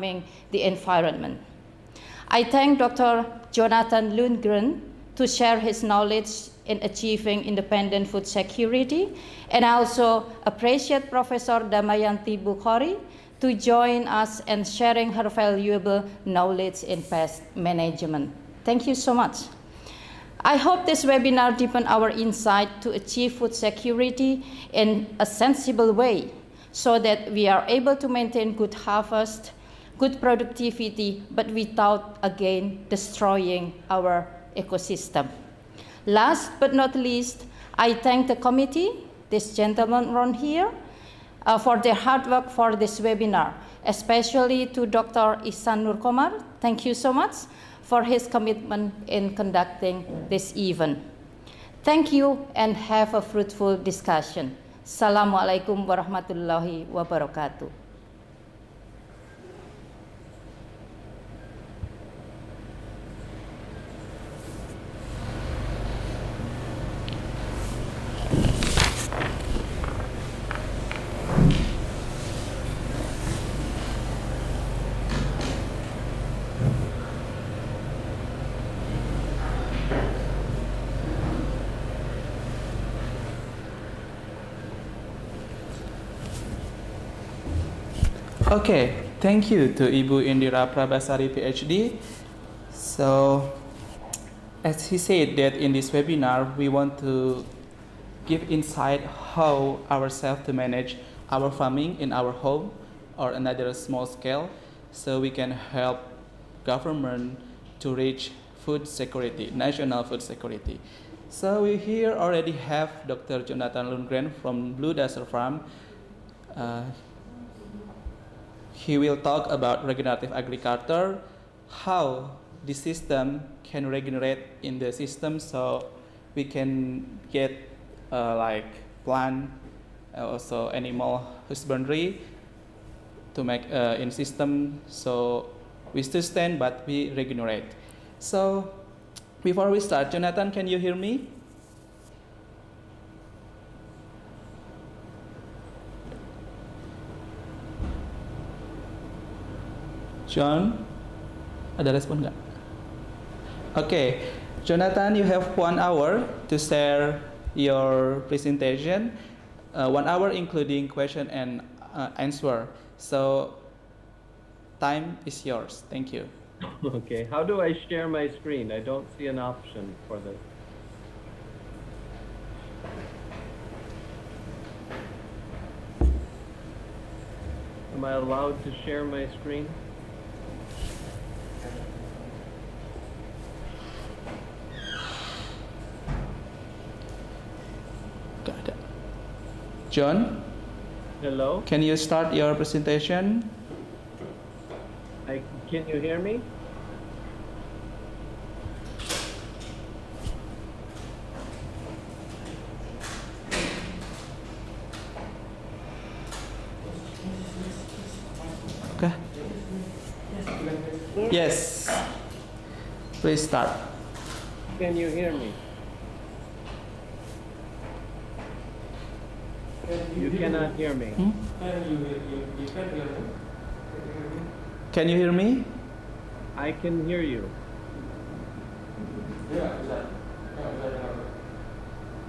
harming the environment. I thank Dr. Jonathan Lundgren to share his knowledge in achieving independent food security, and I also appreciate Professor Damayanti Bukhari to join us and sharing her valuable knowledge in pest management. Thank you so much. I hope this webinar deepens our insight to achieve food security in a sensible way so that we are able to maintain good harvest, good productivity, but without again destroying our ecosystem. Last but not least, I thank the committee, this gentleman around here, for their hard work for this webinar, especially to Dr. Ihsan Nurkomar. Thank you so much for his commitment in conducting this event. Thank you and have a fruitful discussion. Assalamualaikum warahmatullahi wabarakatuh. Okay, thank you to Ibu Indira Prabasari, PhD. So, as he said that in this webinar, we want to give insight how ourselves to manage our farming in our home or another small scale, so we can help government to reach food security, national food security. So we here already have Dr. Jonathan Lundgren from Blue Desert Farm. He will talk about regenerative agriculture, how the system can regenerate in the system so we can get like plant, also animal husbandry to make in system so we sustain but we regenerate. So before we start, Jonathan, can you hear me? John, ada respon nggak? Okay, Jonathan, you have 1 hour to share your presentation. 1 hour including question and answer. So, time is yours. Thank you. Okay, how do I share my screen? I don't see an option for this. Am I allowed to share my screen? John? Hello? Can you start your presentation? Can you hear me? Okay. Yes. Please start. Can you hear me? You cannot hear me. Can you hear me? I can hear you.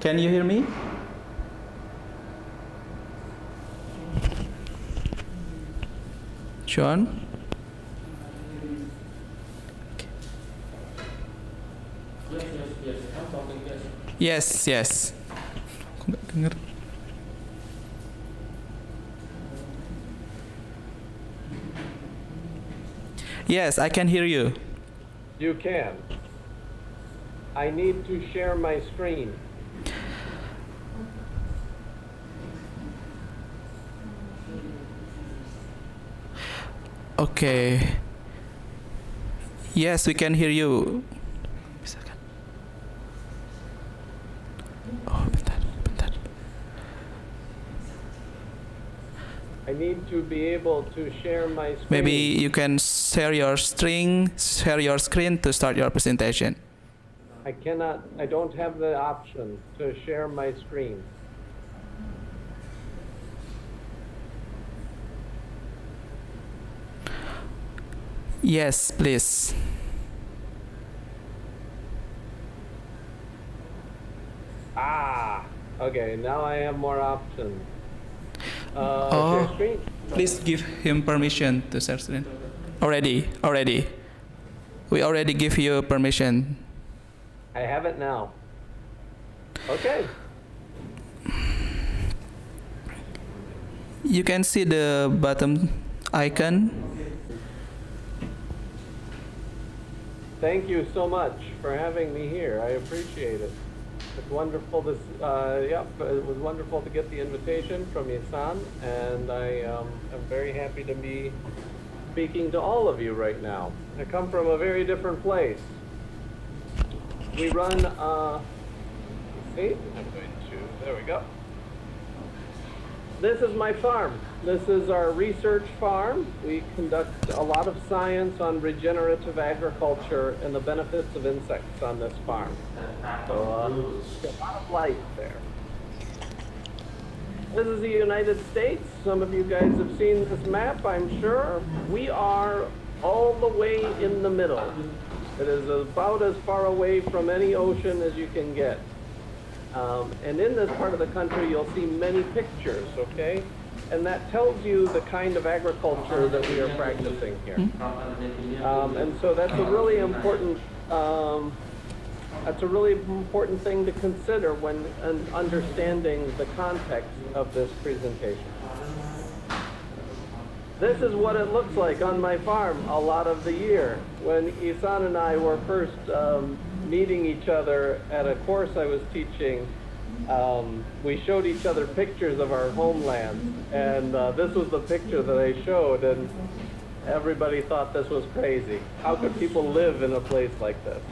Can you hear me? John? Yes, yes. Aku nggak dengar. Yes, I can hear you. You can. I need to share my screen. Okay. Yes, we can hear you. Oh, bentar, bentar. I need to be able to share my screen. Maybe you can share your screen to start your presentation. I don't have the option to share my screen. Yes, please. Ah, okay, now I have more options. Share Oh, screen. please give him permission to share screen. Already. We already give you permission. I have it now. Okay. You can see the bottom icon. Thank you so much for having me here. I appreciate it. It's wonderful to, it was wonderful to get the invitation from Isan, and I am very happy to be speaking to all of you right now. I come from a very different place. We run, see, I'm going to, there we go. This is my farm. This is our research farm. We conduct a lot of science on regenerative agriculture and the benefits of insects on this farm. So a lot of life there. This is the United States. Some of you guys have seen this map, I'm sure. We are all the way in the middle. It is about as far away from any ocean as you can get. And in this part of the country, you'll see many pictures, okay? And that tells you the kind of agriculture that we are practicing here. And so that's a really important, thing to consider when understanding the context of this presentation. This is what it looks like on my farm a lot of the year. When Isan and I were first meeting each other at a course I was teaching, we showed each other pictures of our homeland, and this was the picture that I showed, and everybody thought this was crazy. How could people live in a place like this?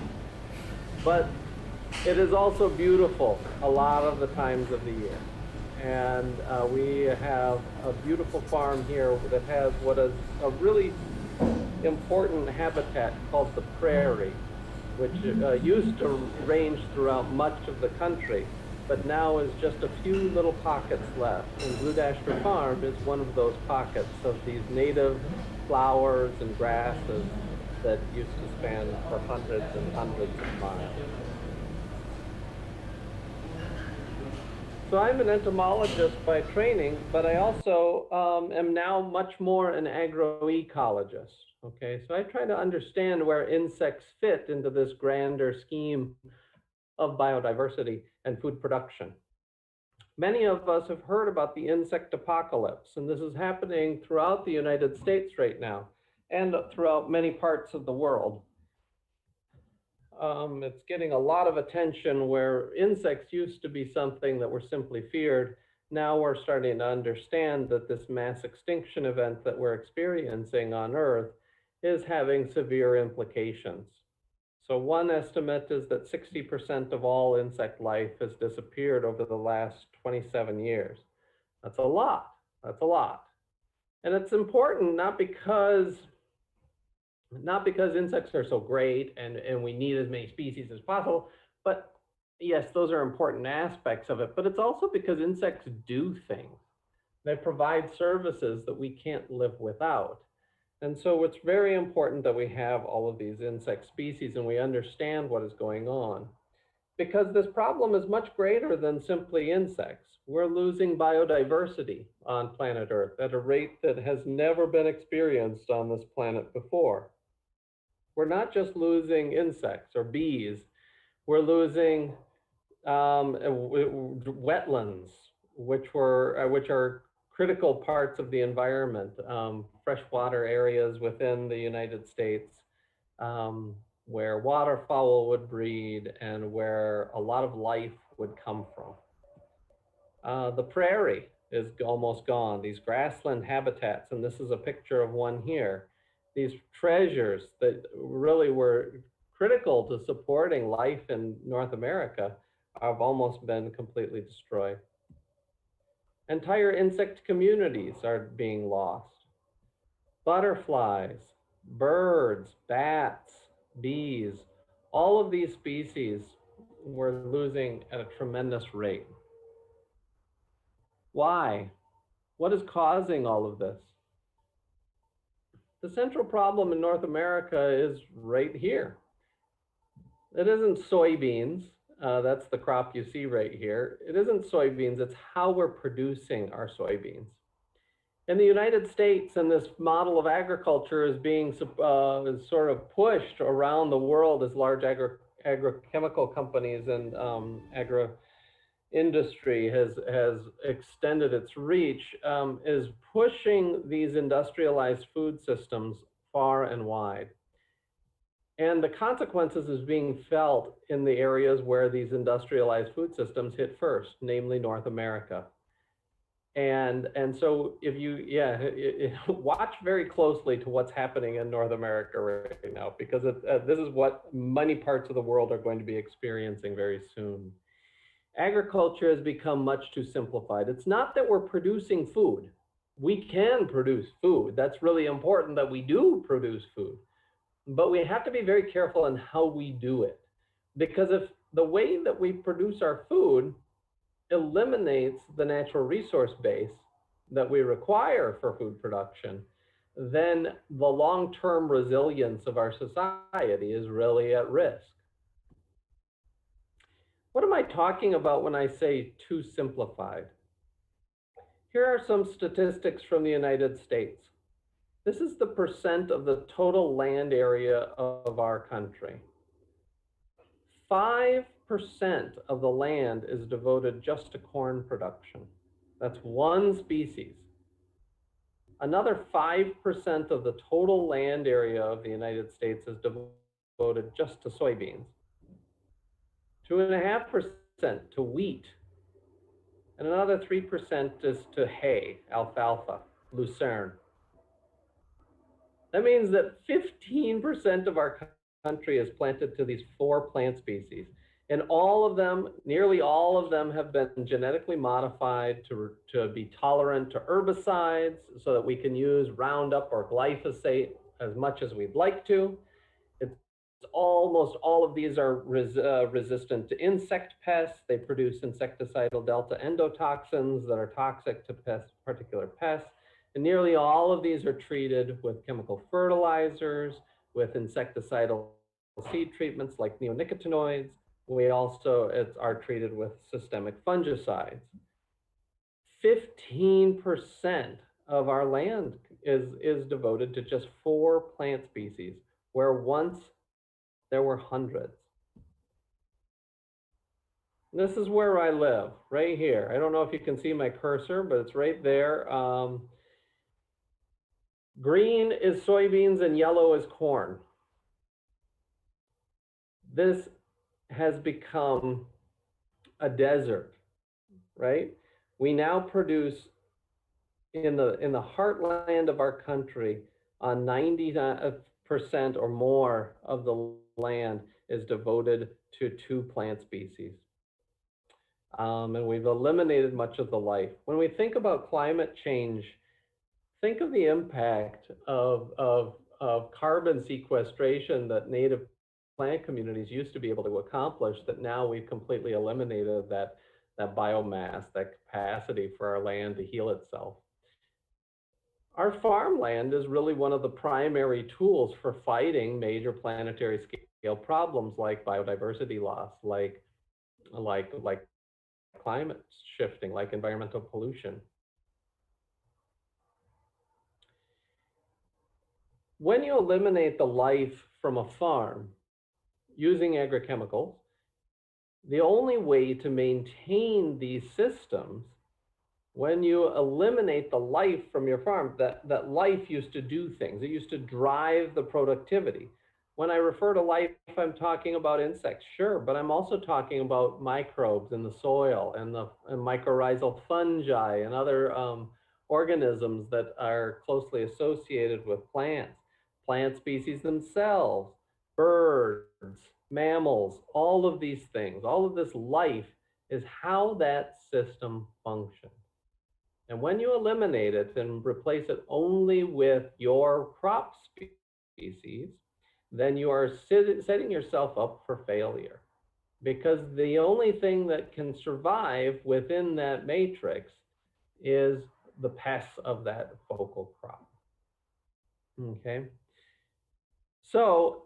But it is also beautiful a lot of the times of the year. And we have a beautiful farm here that has what is a really important habitat called the prairie, which used to range throughout much of the country, but now is just a few little pockets left. And Blue Dasher Farm is one of those pockets of these native flowers and grasses that used to span for hundreds and hundreds of miles. So I'm an entomologist by training, but I also am now much more an agroecologist. Okay, so I try to understand where insects fit into this grander scheme of biodiversity and food production. Many of us have heard about the insect apocalypse, and this is happening throughout the United States right now and throughout many parts of the world. It's getting a lot of attention where insects used to be something that were simply feared. Now we're starting to understand that this mass extinction event that we're experiencing on Earth is having severe implications. So one estimate is that 60% of all insect life has disappeared over the last 27 years. That's a lot. That's a lot. And it's important not because insects are so great and we need as many species as possible, but yes, those are important aspects of it, but it's also because insects do things. They provide services that we can't live without. And so it's very important that we have all of these insect species and we understand what is going on. Because this problem is much greater than simply insects. We're losing biodiversity on planet Earth at a rate that has never been experienced on this planet before. We're not just losing insects or bees, we're losing wetlands, which are critical parts of the environment, freshwater areas within the United States, where waterfowl would breed and where a lot of life would come from. The prairie is almost gone, these grassland habitats, and this is a picture of one here. These treasures that really were critical to supporting life in North America have almost been completely destroyed. Entire insect communities are being lost. Butterflies, birds, bats, bees, all of these species we're losing at a tremendous rate. Why? What is causing all of this? The central problem in North America is right here. It isn't soybeans. That's the crop you see right here. It isn't soybeans, it's how we're producing our soybeans. In the United States, and this model of agriculture is being is sort of pushed around the world as large agrochemical companies and agro industry has extended its reach, is pushing these industrialized food systems far and wide. And the consequences is being felt in the areas where these industrialized food systems hit first, namely North America. And so if you watch very closely to what's happening in North America right now, because this is what many parts of the world are going to be experiencing very soon. Agriculture has become much too simplified. It's not that we're producing food. We can produce food. That's really important that we do produce food. But we have to be very careful in how we do it. Because if the way that we produce our food eliminates the natural resource base that we require for food production, then the long-term resilience of our society is really at risk. What am I talking about when I say too simplified? Here are some statistics from the United States. This is the percent of the total land area of our country. 5% of the land is devoted just to corn production. That's one species. Another 5% of the total land area of the United States is devoted just to soybeans. 2.5% to wheat. And another 3% is to hay, alfalfa, lucerne. That means that 15% of our country is planted to these 4 plant species. And all of them, nearly all of them, have been genetically modified to be tolerant to herbicides so that we can use Roundup or glyphosate as much as we'd like to. It's almost all of these are resistant to insect pests. They produce insecticidal delta endotoxins that are toxic to particular pests. And nearly all of these are treated with chemical fertilizers, with insecticidal seed treatments like neonicotinoids. We also are treated with systemic fungicides. 15% of our land is devoted to just 4 plant species, where once there were hundreds. This is where I live, right here. I don't know if you can see my cursor, but it's right there. Green is soybeans and yellow is corn. This has become a desert, right? We now produce in the heartland of our country, 90% or more of the land is devoted to 2 plant species. And we've eliminated much of the life. When we think about climate change, think of the impact of carbon sequestration that native plant communities used to be able to accomplish, that now we've completely eliminated that biomass, that capacity for our land to heal itself. Our farmland is really one of the primary tools for fighting major planetary scale problems like biodiversity loss, like climate shifting, like environmental pollution. When you eliminate the life from a farm using agrochemicals, the only way to maintain these systems, when you eliminate the life from your farm, that life used to do things. It used to drive the productivity. When I refer to life, I'm talking about insects, sure, but I'm also talking about microbes in the soil and mycorrhizal fungi and other organisms that are closely associated with plants, plant species themselves, birds, mammals, all of these things, all of this life is how that system functions. And when you eliminate it and replace it only with your crop species, then you are setting yourself up for failure. Because the only thing that can survive within that matrix is the pests of that focal crop. Okay. So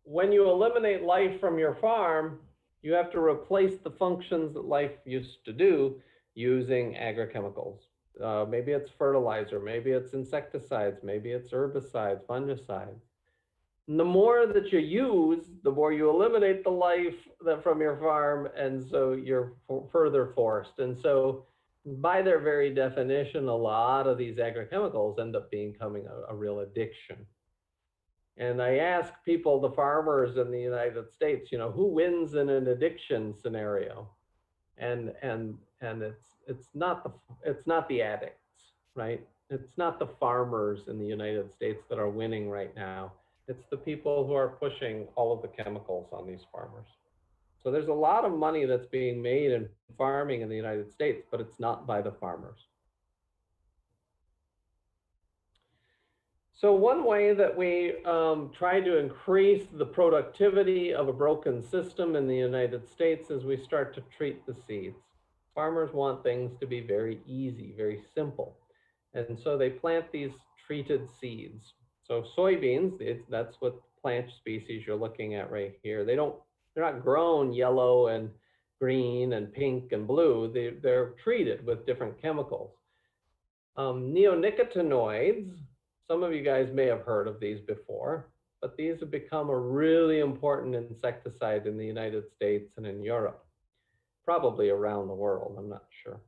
when you eliminate life from your farm, you have to replace the functions that life used to do using agrochemicals. Maybe it's fertilizer, maybe it's insecticides, maybe it's herbicides, fungicides. And the more that you use, the more you eliminate the life that from your farm, and so you're further forced. And so, by their very definition, a lot of these agrochemicals end up becoming a real addiction. And I ask people, the farmers in the United States, who wins in an addiction scenario? And it's not the addicts, right? It's not the farmers in the United States that are winning right now. It's the people who are pushing all of the chemicals on these farmers. So there's a lot of money that's being made in farming in the United States, but it's not by the farmers. So one way that we try to increase the productivity of a broken system in the United States is we start to treat the seeds. Farmers want things to be very easy, very simple. And so they plant these treated seeds. So soybeans, that's what plant species you're looking at right here. They're not grown yellow and green and pink and blue. They're treated with different chemicals. Neonicotinoids, some of you guys may have heard of these before, but these have become a really important insecticide in the United States and in Europe, probably around the world, I'm not sure.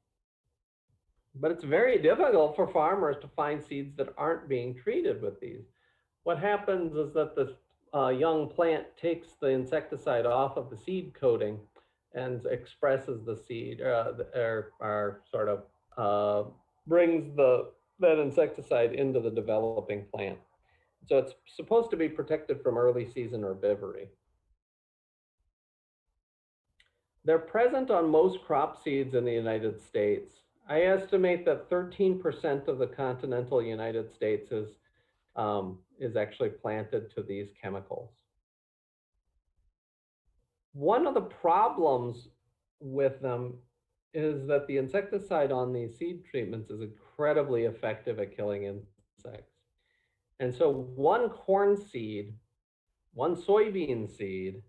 But it's very difficult for farmers to find seeds that aren't being treated with these. What happens is that the young plant takes the insecticide off of the seed coating and expresses the seed, or sort of brings that insecticide into the developing plant. So it's supposed to be protected from early season herbivory. They're present on most crop seeds in the United States. I estimate that 13% of the continental United States is actually planted to these chemicals. One of the problems with them is that the insecticide on these seed treatments is incredibly effective at killing insects. And so one corn seed, one soybean seed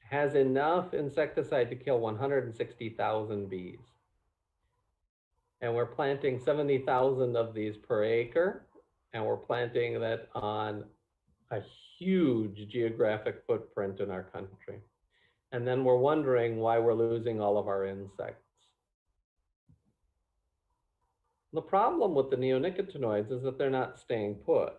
has enough insecticide to kill 160,000 bees. And we're planting 70,000 of these per acre, and we're planting that on a huge geographic footprint in our country. And then we're wondering why we're losing all of our insects. The problem with the neonicotinoids is that they're not staying put.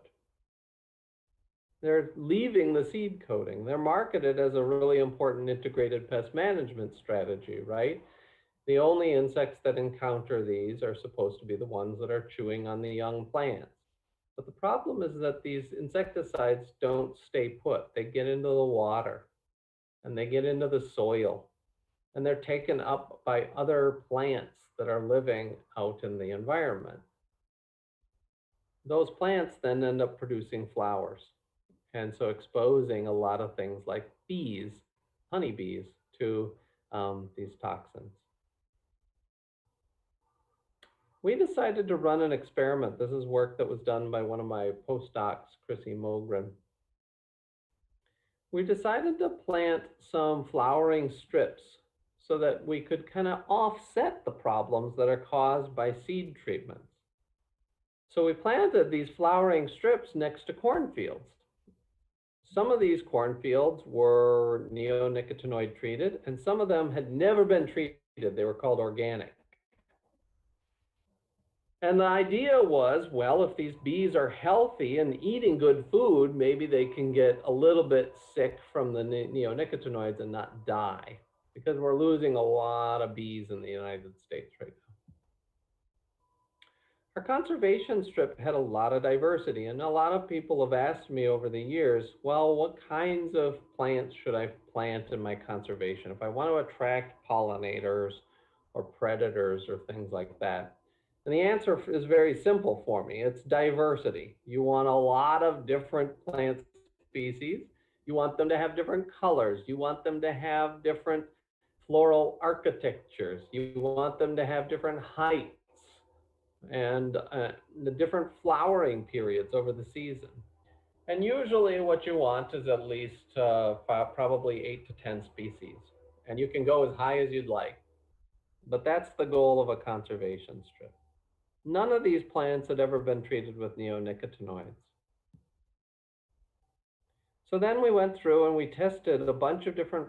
They're leaving the seed coating. They're marketed as a really important integrated pest management strategy, right? The only insects that encounter these are supposed to be the ones that are chewing on the young plants. But the problem is that these insecticides don't stay put. They get into the water and they get into the soil, and they're taken up by other plants that are living out in the environment. Those plants then end up producing flowers, and so exposing a lot of things like bees, honeybees, to these toxins. We decided to run an experiment. This is work that was done by one of my postdocs, Chrissy Mogren. We decided to plant some flowering strips so that we could kind of offset the problems that are caused by seed treatments. So we planted these flowering strips next to cornfields. Some of these cornfields were neonicotinoid treated, and some of them had never been treated. They were called organic. And the idea was, well, if these bees are healthy and eating good food, maybe they can get a little bit sick from the neonicotinoids and not die, because we're losing a lot of bees in the United States right now. Our conservation strip had a lot of diversity, and a lot of people have asked me over the years, well, what kinds of plants should I plant in my conservation if I want to attract pollinators or predators or things like that? And the answer is very simple for me. It's diversity. You want a lot of different plant species. You want them to have different colors. You want them to have different floral architectures. You want them to have different heights. and the different flowering periods over the season. And usually, what you want is at least probably 8 to 10 species. And you can go as high as you'd like. But that's the goal of a conservation strip. None of these plants had ever been treated with neonicotinoids. So then we went through and we tested a bunch of different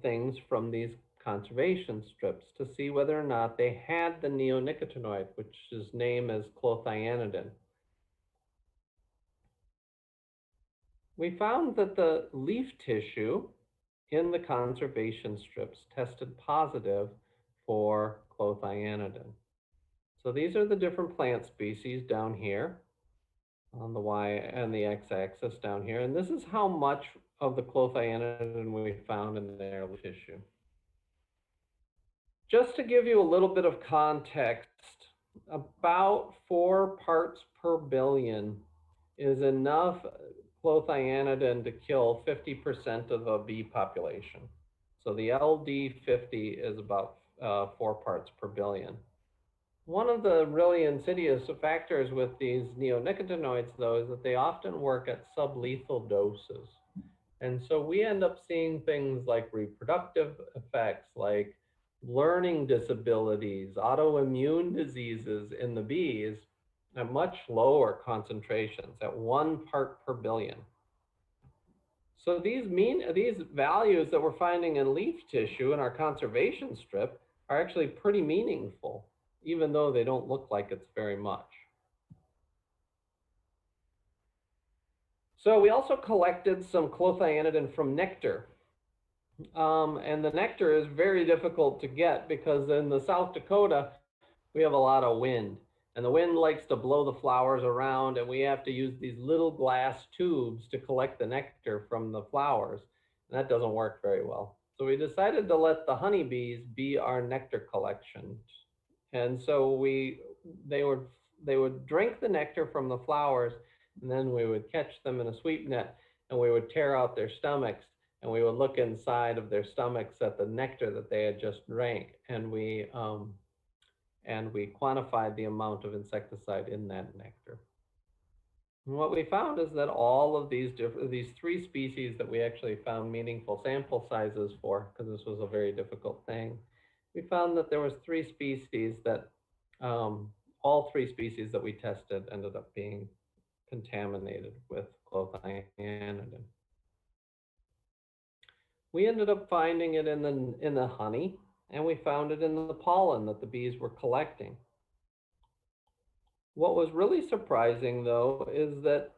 things from these conservation strips to see whether or not they had the neonicotinoid, which is named as clothianidin. We found that the leaf tissue in the conservation strips tested positive for clothianidin. So these are the different plant species down here on the Y and the X-axis down here. And this is how much of the clothianidin we found in their tissue. Just to give you a little bit of context, about 4 parts per billion is enough clothianidin to kill 50% of the bee population. So the LD50 is about 4 parts per billion. One of the really insidious factors with these neonicotinoids, though, is that they often work at sublethal doses. And so we end up seeing things like reproductive effects, like learning disabilities, autoimmune diseases in the bees at much lower concentrations, at 1 part per billion. So these values that we're finding in leaf tissue in our conservation strip are actually pretty meaningful, even though they don't look like it's very much. So we also collected some clothianidin from nectar. And the nectar is very difficult to get because in the South Dakota, we have a lot of wind. And the wind likes to blow the flowers around, and we have to use these little glass tubes to collect the nectar from the flowers. And that doesn't work very well. So we decided to let the honeybees be our nectar collection. And so they would drink the nectar from the flowers, and then we would catch them in a sweep net, and we would tear out their stomachs, and we would look inside of their stomachs at the nectar that they had just drank, and we quantified the amount of insecticide in that nectar. And what we found is that all of these 3 species that we actually found meaningful sample sizes for, because this was a very difficult thing, we found that there was 3 species that all 3 species that we tested ended up being contaminated with clothianidin. We ended up finding it in the honey, and we found it in the pollen that the bees were collecting. What was really surprising, though, is that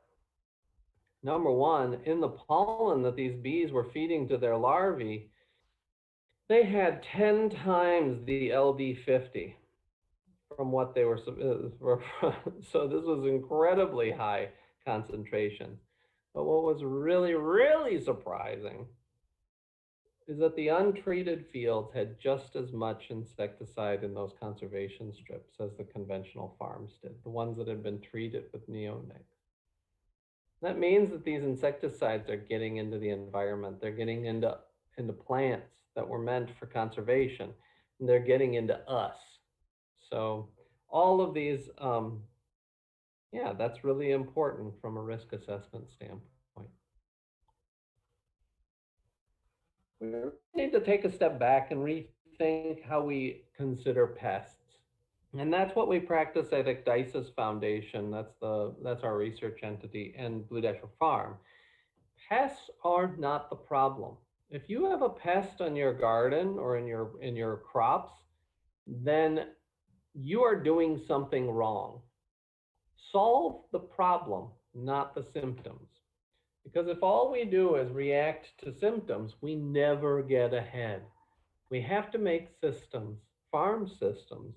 number one, in the pollen that these bees were feeding to their larvae, they had 10 times the LD50 from what they were. So this was incredibly high concentration. But what was really, really surprising is that the untreated fields had just as much insecticide in those conservation strips as the conventional farms did, the ones that had been treated with neonics. That means that these insecticides are getting into the environment. They're getting into plants that were meant for conservation, and they're getting into us. So all of these, that's really important from a risk assessment standpoint. We need to take a step back and rethink how we consider pests. And that's what we practice at Ecdysis Foundation. That's our research entity, and Blue Dasher Farm. Pests are not the problem. If you have a pest on your garden or in your crops, then you are doing something wrong. Solve the problem, not the symptoms. Because if all we do is react to symptoms, we never get ahead. We have to make systems, farm systems,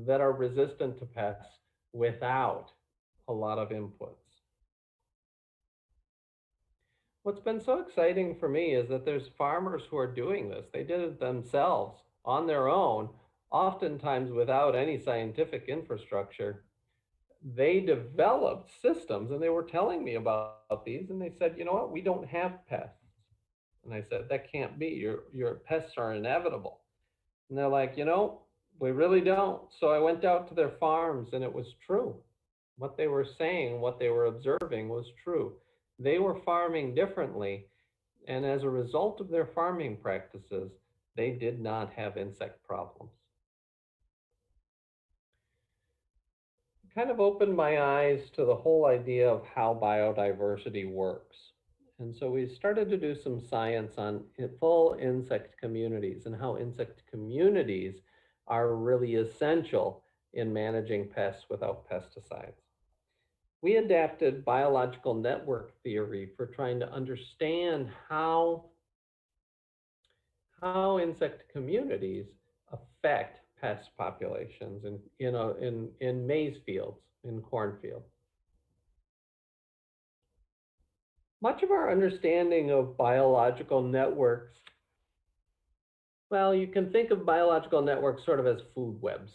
that are resistant to pests without a lot of inputs. What's been so exciting for me is that there's farmers who are doing this. They did it themselves on their own, oftentimes without any scientific infrastructure. They developed systems, and they were telling me about these, and they said, you know what, we don't have pests. And I said, that can't be. Your pests are inevitable. And they're like, We really don't. So I went out to their farms and it was true. What they were saying, what they were observing was true. They were farming differently, and as a result of their farming practices, they did not have insect problems. Kind of opened my eyes to the whole idea of how biodiversity works. And so we started to do some science on full insect communities and how insect communities are really essential in managing pests without pesticides. We adapted biological network theory for trying to understand how insect communities affect pest populations in maize fields, in cornfields. Much of our understanding of biological networks, well, you can think of biological networks sort of as food webs,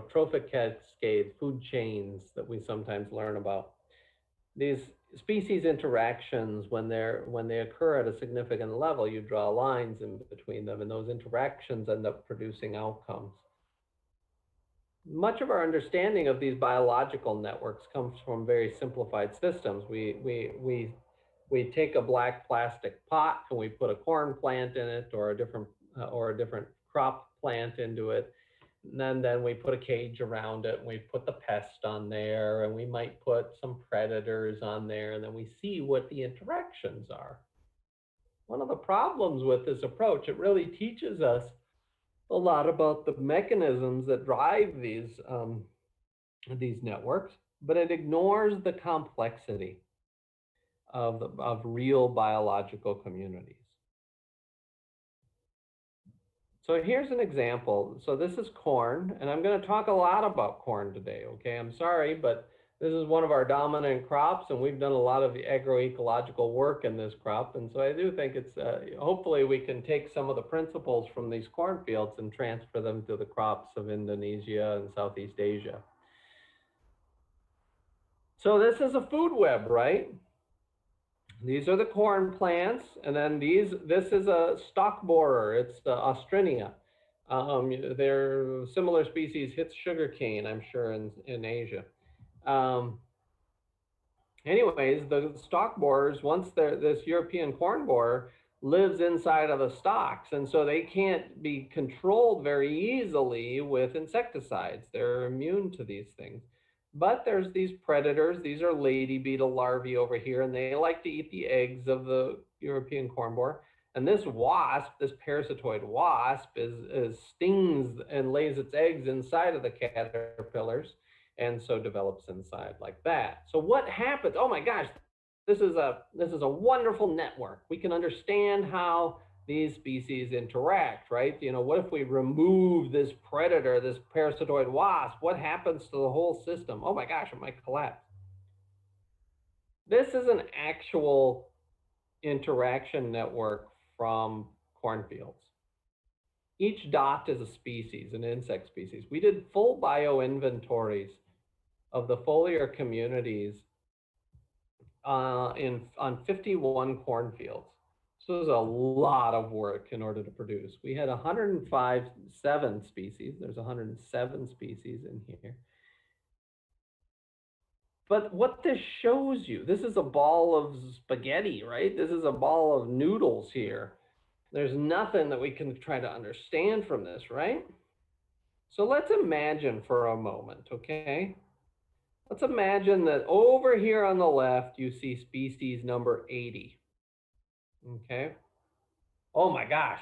trophic cascades, food chains that we sometimes learn about. These species interactions, when they occur at a significant level, you draw lines in between them, and those interactions end up producing outcomes. Much of our understanding of these biological networks comes from very simplified systems. We take a black plastic pot and we put a corn plant in it, or a different crop plant into it. And then we put a cage around it and we put the pest on there, and we might put some predators on there, and then we see what the interactions are. One of the problems with this approach, it really teaches us a lot about the mechanisms that drive these networks, but it ignores the complexity of real biological communities. So here's an example. So this is corn, and I'm going to talk a lot about corn today, okay? I'm sorry, but this is one of our dominant crops, and we've done a lot of agroecological work in this crop. And so I do think it's, hopefully we can take some of the principles from these cornfields and transfer them to the crops of Indonesia and Southeast Asia. So this is a food web, right? These are the corn plants, and then this is a stalk borer. It's the Austrinia. They're similar species, hits sugarcane, I'm sure, in Asia. Anyways, the stalk borers, once this European corn borer lives inside of the stalks, and so they can't be controlled very easily with insecticides. They're immune to these things. But there's these predators. These are lady beetle larvae over here, and they like to eat the eggs of the European corn borer. And this wasp, this parasitoid wasp, stings and lays its eggs inside of the caterpillars, and so develops inside like that. So what happens? Oh my gosh, this is a wonderful network. We can understand how these species interact, right? What if we remove this predator, this parasitoid wasp? What happens to the whole system? Oh my gosh, it might collapse. This is an actual interaction network from cornfields. Each dot is a species, an insect species. We did full bioinventories of the foliar communities on 51 cornfields. So it was a lot of work in order to produce. We had 107 species. There's 107 species in here. But what this shows you, this is a ball of spaghetti, right? This is a ball of noodles here. There's nothing that we can try to understand from this, right? So let's imagine for a moment, okay? Let's imagine that over here on the left, you see species number 80. Okay. Oh my gosh.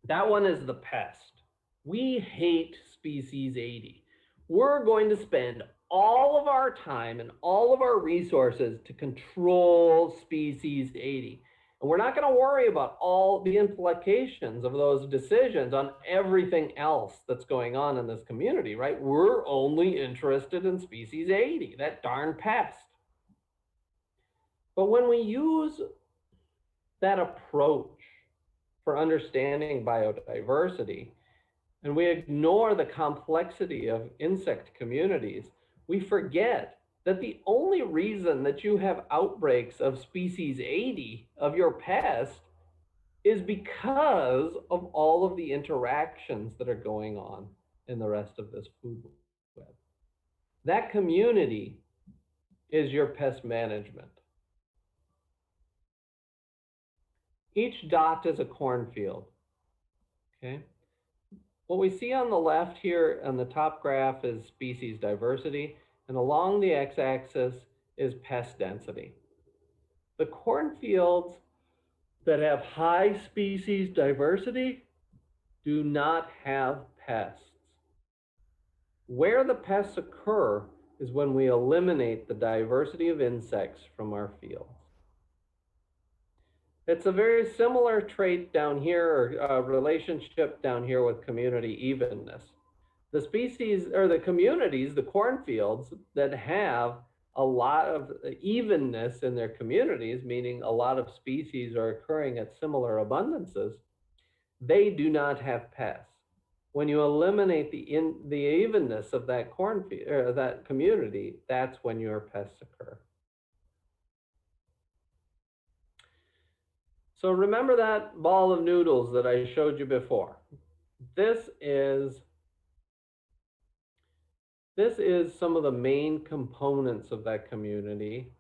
That one is the pest. We hate species 80. We're going to spend all of our time and all of our resources to control species 80. And we're not going to worry about all the implications of those decisions on everything else that's going on in this community, right? We're only interested in species 80, that darn pest. But when we use that approach for understanding biodiversity, and we ignore the complexity of insect communities, we forget that the only reason that you have outbreaks of species 80 of your pest is because of all of the interactions that are going on in the rest of this food web. That community is your pest management. Each dot is a cornfield. Okay. What we see on the left here on the top graph is species diversity, and along the x-axis is pest density. The cornfields that have high species diversity do not have pests. Where the pests occur is when we eliminate the diversity of insects from our fields. It's a very similar trait down here, or relationship down here with community evenness. The species or the communities, the cornfields that have a lot of evenness in their communities, meaning a lot of species are occurring at similar abundances, they do not have pests. When you eliminate the evenness of that cornfield or that community, that's when your pests occur. So remember that ball of noodles that I showed you before. This is some of the main components of that community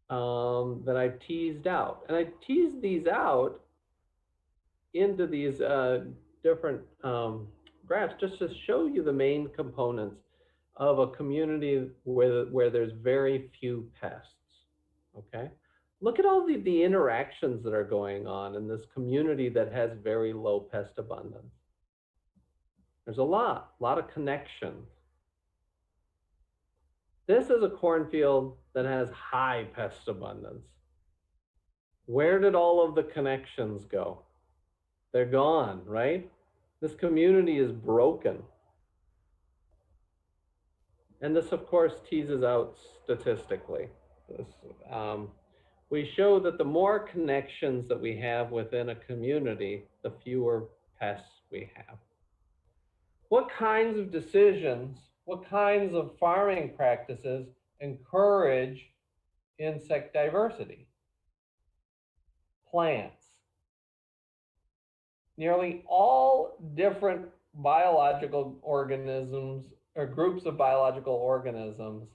that I've teased out. And I teased these out into these different graphs just to show you the main components of a community where there's very few pests, okay? Look at all the interactions that are going on in this community that has very low pest abundance. There's a lot of connections. This is a cornfield that has high pest abundance. Where did all of the connections go? They're gone, right? This community is broken. And this, of course, teases out statistically. This, we show that the more connections that we have within a community, the fewer pests we have. What kinds of decisions, what kinds of farming practices encourage insect diversity? Plants. Nearly all different biological organisms or groups of biological organisms,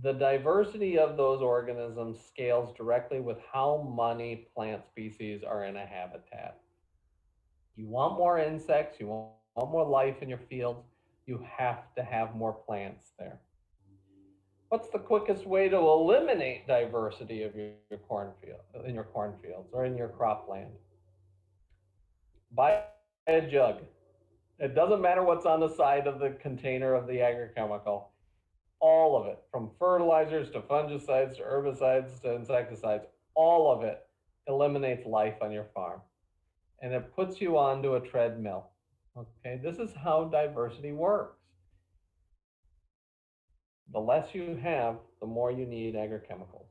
the diversity of those organisms scales directly with how many plant species are in a habitat. You want more insects, you want more life in your fields, you have to have more plants there. What's the quickest way to eliminate diversity of your cornfield, in your cornfields or in your cropland? Buy a jug. It doesn't matter what's on the side of the container of the agrochemical. All of it, from fertilizers to fungicides to herbicides to insecticides, all of it eliminates life on your farm. And it puts you onto a treadmill. Okay, this is how diversity works. The less you have, the more you need agrochemicals.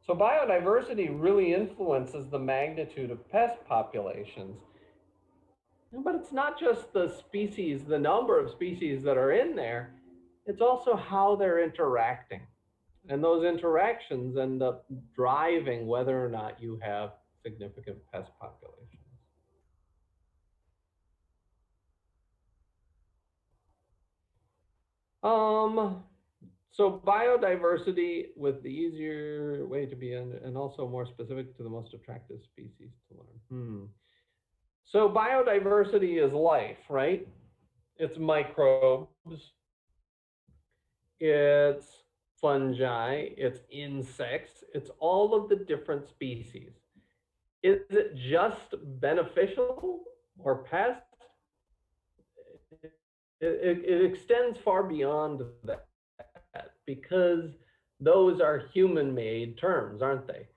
So biodiversity really influences the magnitude of pest populations. But it's not just the species, the number of species that are in there, it's also how they're interacting. And those interactions end up driving whether or not you have significant pest populations. So biodiversity with the easier way to be and also more specific to the most attractive species to learn. So biodiversity is life, right? It's microbes, it's fungi, it's insects, it's all of the different species. Is it just beneficial or pests? It extends far beyond that because those are human-made terms, aren't they?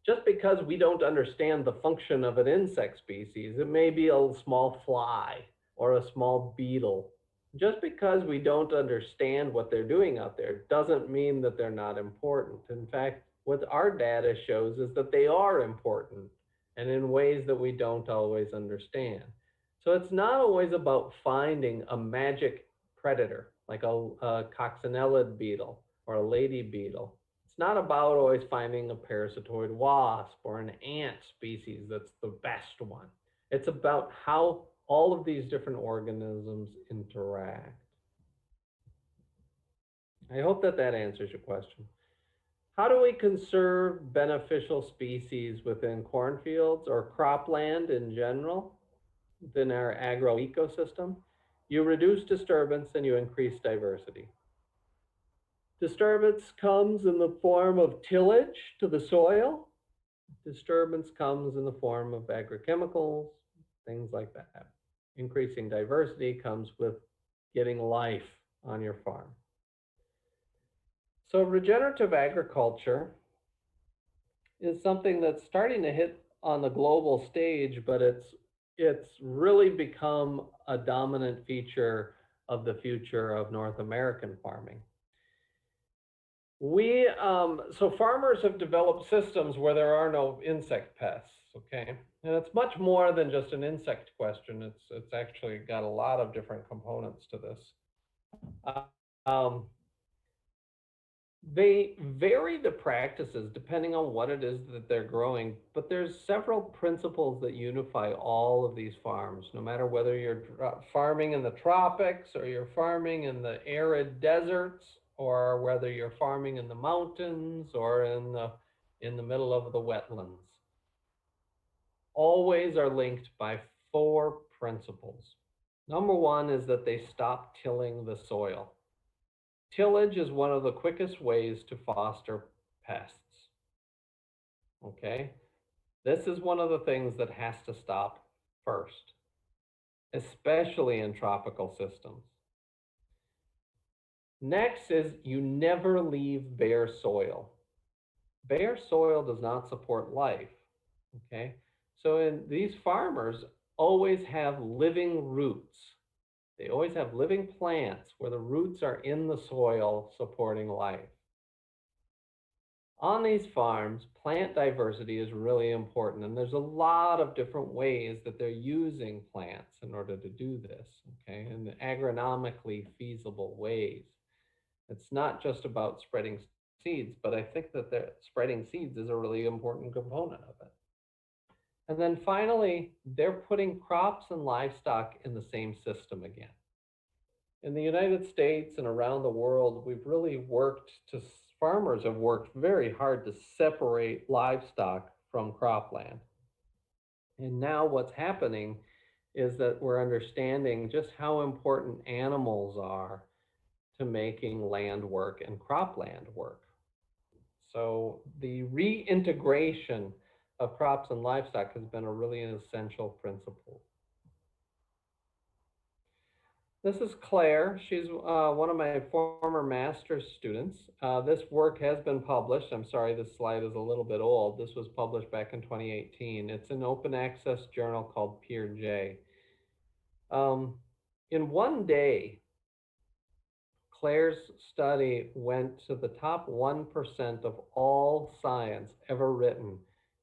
Just because we don't understand the function of an insect species, it may be a small fly or a small beetle. Just because we don't understand what they're doing out there doesn't mean that they're not important. In fact, what our data shows is that they are important and in ways that we don't always understand. So it's not always about finding a magic predator like a coccinellid beetle or a lady beetle. It's It's not about always finding a parasitoid wasp or an ant species that's the best one. It's about how all of these different organisms interact. I hope that answers your question. How do we conserve beneficial species within cornfields or cropland in general, within our agroecosystem? You reduce disturbance and you increase diversity. Disturbance comes in the form of tillage to the soil. Disturbance comes in the form of agrochemicals, things like that. Increasing diversity comes with getting life on your farm. So regenerative agriculture is something that's starting to hit on the global stage, but it's really become a dominant feature of the future of North American farming. So farmers have developed systems where there are no insect pests, okay? And it's much more than just an insect question. It's actually got a lot of different components to this. Um, they vary the practices depending on what it is that they're growing, but there's several principles that unify all of these farms, no matter whether you're farming in the tropics or you're farming in the arid deserts, or whether you're farming in the mountains or in the middle of the wetlands. Always are linked by 4 principles. Number 1 is that they stop tilling the soil. Tillage is one of the quickest ways to foster pests. Okay? This is one of the things that has to stop first, especially in tropical systems. Next is you never leave bare soil. Bare soil does not support life. Okay? So these farmers always have living roots. They always have living plants where the roots are in the soil supporting life. On these farms, plant diversity is really important, and there's a lot of different ways that they're using plants in order to do this, okay, in agronomically feasible ways. It's not just about spreading seeds, but I think that spreading seeds is a really important component of it. And then finally, they're putting crops and livestock in the same system again. In the United States and around the world, farmers have worked very hard to separate livestock from cropland. And now what's happening is that we're understanding just how important animals are to making land work and cropland work. So the reintegration of crops and livestock has been a really essential principle. This is Claire. She's one of my former master's students. This work has been published. I'm sorry, this slide is a little bit old. This was published back in 2018. It's an open access journal called PeerJ. In one day, Claire's study went to the top 1% of all science ever written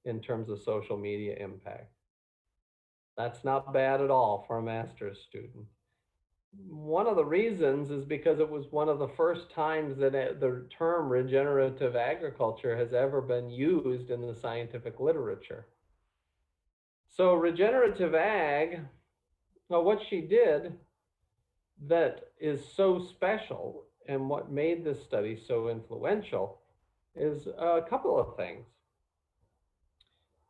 in terms of social media impact. That's not bad at all for a master's student. One of the reasons is because it was one of the first times that the term regenerative agriculture has ever been used in the scientific literature. So regenerative ag, well, what she did that is so special and what made this study so influential is a couple of things.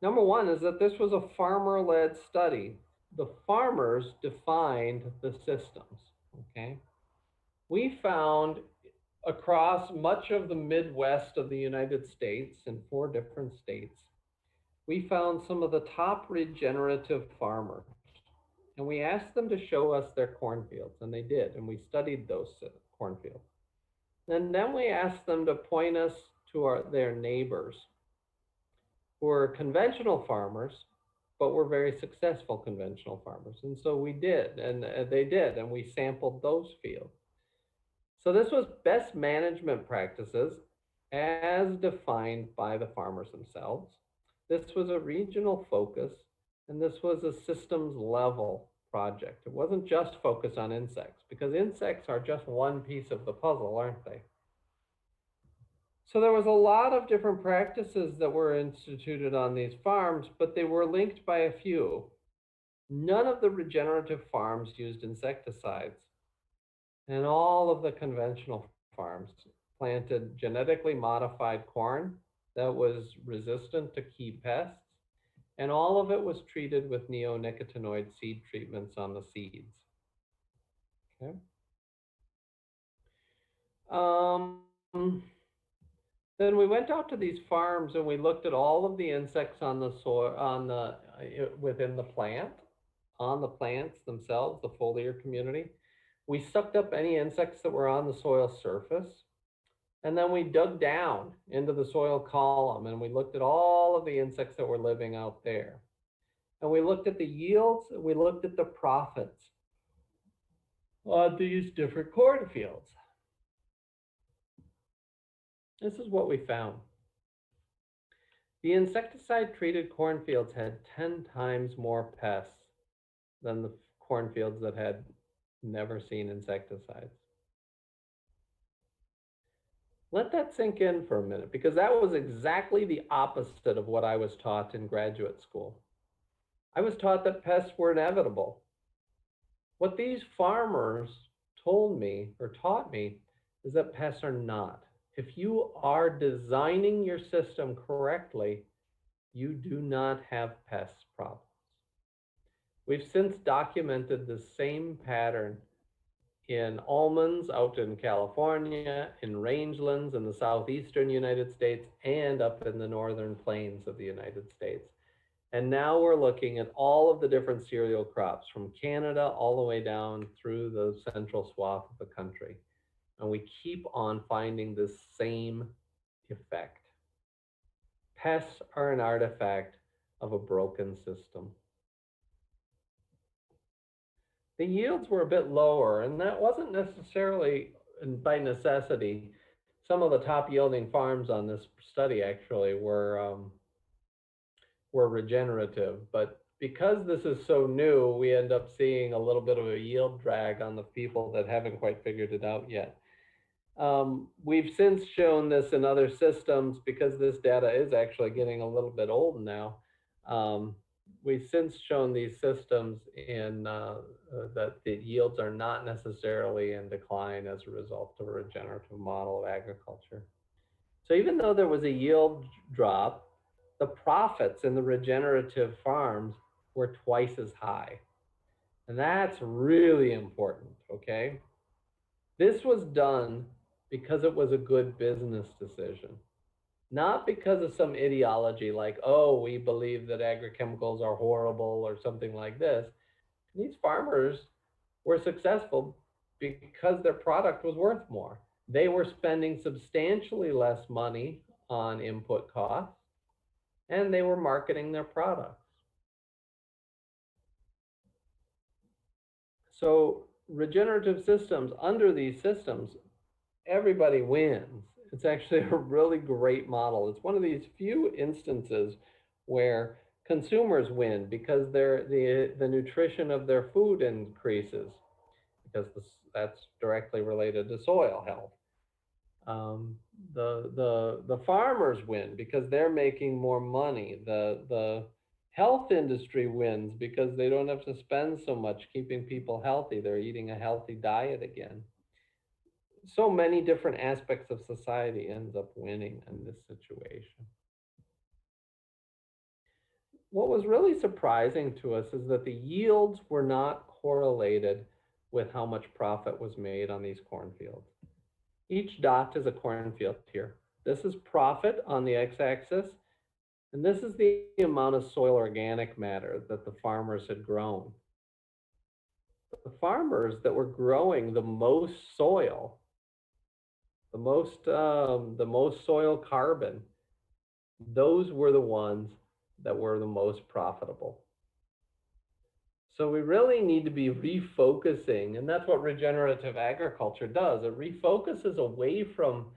Number one is that this was a farmer-led study. The farmers defined the systems, okay? We found across much of the Midwest of the United States in 4 different states, we found some of the top regenerative farmers. And we asked them to show us their cornfields, and they did, and we studied those cornfields. And then we asked them to point us to their neighbors who are conventional farmers, but were very successful conventional farmers. And so we did, and they did, and we sampled those fields. So this was best management practices as defined by the farmers themselves. This was a regional focus, and this was a systems level project. It wasn't just focused on insects, because insects are just one piece of the puzzle, aren't they? So there was a lot of different practices that were instituted on these farms, but they were linked by a few. None of the regenerative farms used insecticides, and all of the conventional farms planted genetically modified corn that was resistant to key pests, and all of it was treated with neonicotinoid seed treatments on the seeds. Okay. Then we went out to these farms and we looked at all of the insects on the soil, within the plant, on the plants themselves, the foliar community. We sucked up any insects that were on the soil surface, and then we dug down into the soil column and we looked at all of the insects that were living out there. And we looked at the yields, and we looked at the profits on these different cornfields. This is what we found. The insecticide-treated cornfields had 10 times more pests than the cornfields that had never seen insecticides. Let that sink in for a minute, because that was exactly the opposite of what I was taught in graduate school. I was taught that pests were inevitable. What these farmers told me or taught me is that pests are not. If you are designing your system correctly, you do not have pest problems. We've since documented the same pattern in almonds out in California, in rangelands in the southeastern United States, and up in the northern plains of the United States. And now we're looking at all of the different cereal crops from Canada all the way down through the central swath of the country. And we keep on finding this same effect. Pests are an artifact of a broken system. The yields were a bit lower, and that wasn't necessarily by necessity. Some of the top yielding farms on this study actually were regenerative, but because this is so new, we end up seeing a little bit of a yield drag on the people that haven't quite figured it out yet. We've since shown this in other systems because this data is actually getting a little bit old now. We've since shown these systems in that the yields are not necessarily in decline as a result of a regenerative model of agriculture. So even though there was a yield drop, the profits in the regenerative farms were twice as high. And that's really important, okay? This was done because it was a good business decision, not because of some ideology like, oh, we believe that agrochemicals are horrible or something like this. These farmers were successful because their product was worth more. They were spending substantially less money on input costs, and they were marketing their products. So regenerative systems, under these systems, everybody wins. It's actually a really great model. It's one of these few instances where consumers win because the nutrition of their food increases, because that's directly related to soil health. The farmers win because they're making more money. The health industry wins because they don't have to spend so much keeping people healthy. They're eating a healthy diet again. So many different aspects of society ends up winning in this situation. What was really surprising to us is that the yields were not correlated with how much profit was made on these cornfields. Each dot is a cornfield here. This is profit on the x-axis, and this is the amount of soil organic matter that the farmers had grown. The farmers that were growing the most soil, the most soil carbon, those were the ones that were the most profitable. So we really need to be refocusing, and that's what regenerative agriculture does. It refocuses away from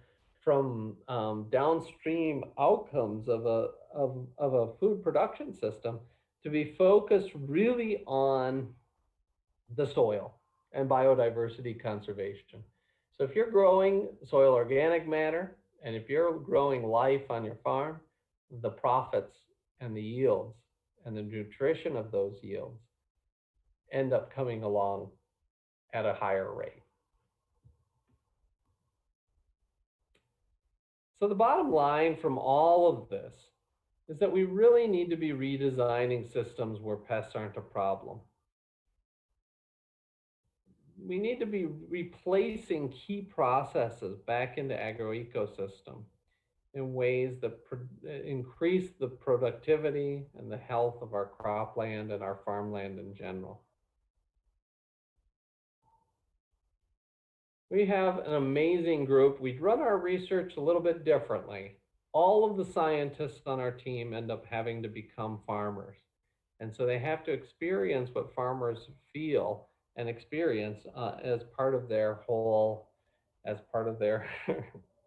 downstream outcomes of a food production system to be focused really on the soil and biodiversity conservation. So if you're growing soil organic matter, And if you're growing life on your farm, the profits and the yields and the nutrition of those yields end up coming along at a higher rate. So the bottom line from all of this is that we really need to be redesigning systems where pests aren't a problem. We need to be replacing key processes back into agroecosystem in ways that increase the productivity and the health of our cropland and our farmland in general. We have an amazing group. We run our research a little bit differently. All of the scientists on our team end up having to become farmers. And so they have to experience what farmers feel and experience as part of their as part of their,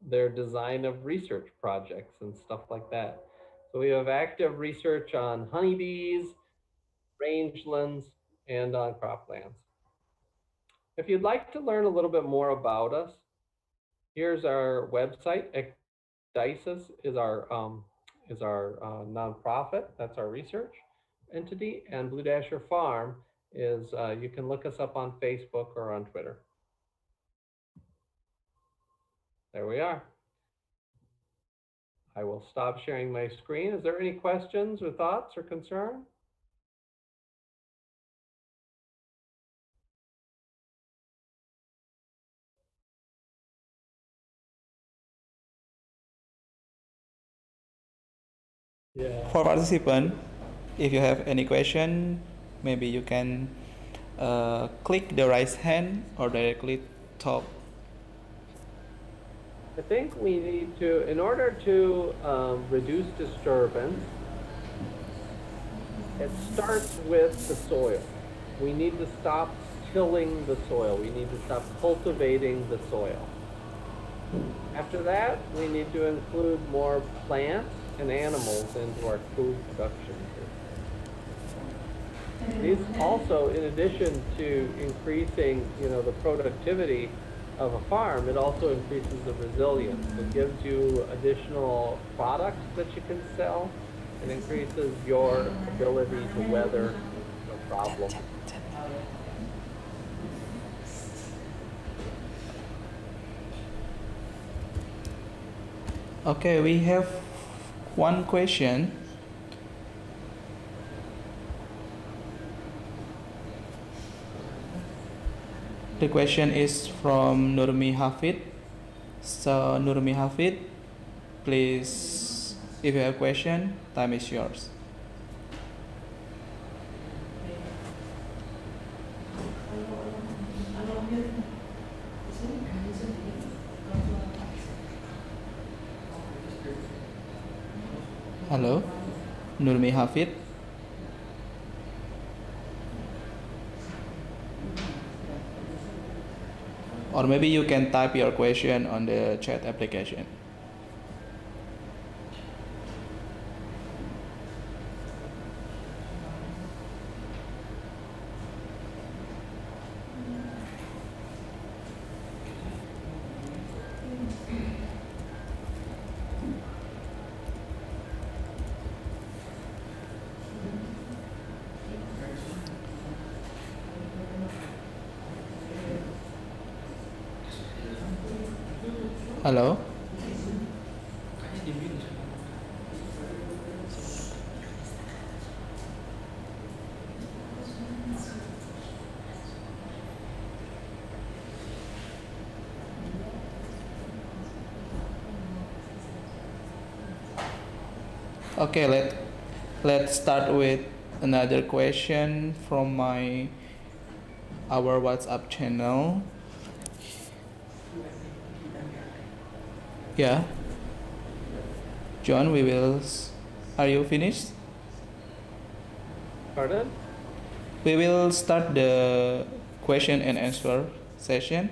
their design of research projects and stuff like that. So we have active research on honeybees, rangelands, and on croplands. If you'd like to learn a little bit more about us, here's our website. Ecdysis is our nonprofit. That's our research entity, and Blue Dasher Farm is you can look us up on Facebook or on Twitter. There we are. I will stop sharing my screen. Is there any questions or thoughts or concern? Yeah. For participant, if you have any question, maybe you can click the raise hand or directly talk. I think we need to, in order to reduce disturbance, it starts with the soil. We need to stop tilling the soil. We need to stop cultivating the soil. After that, we need to include more plants and animals into our food production. These also, in addition to increasing, the productivity of a farm, it also increases the resilience. It gives you additional products that you can sell. It increases your ability to weather the problem. Okay, we have one question. The question is from Nurmi Hafid. So Nurmi Hafid, please, if you have a question, time is yours. Hello, Nurmi Hafid. Or maybe you can type your question on the chat application. Hello? Okay, let's start with another question from our WhatsApp channel. Yeah. John, are you finished? Pardon? We will start the question and answer session.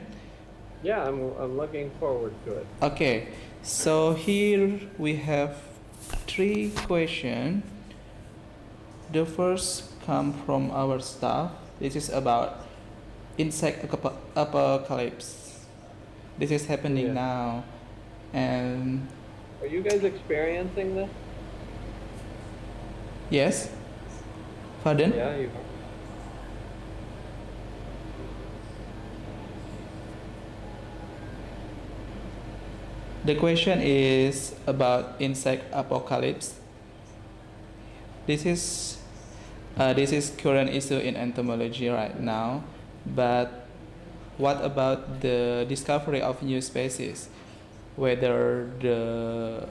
Yeah, I'm looking forward to it. Okay, so here we have 3 questions. The first come from our staff. This is about insect apocalypse. This is happening now. And Are you guys experiencing this? yes, pardon? Yeah, you are. The question is about insect apocalypse. This is this is current issue in entomology right now, but what about the discovery of new species? Whether the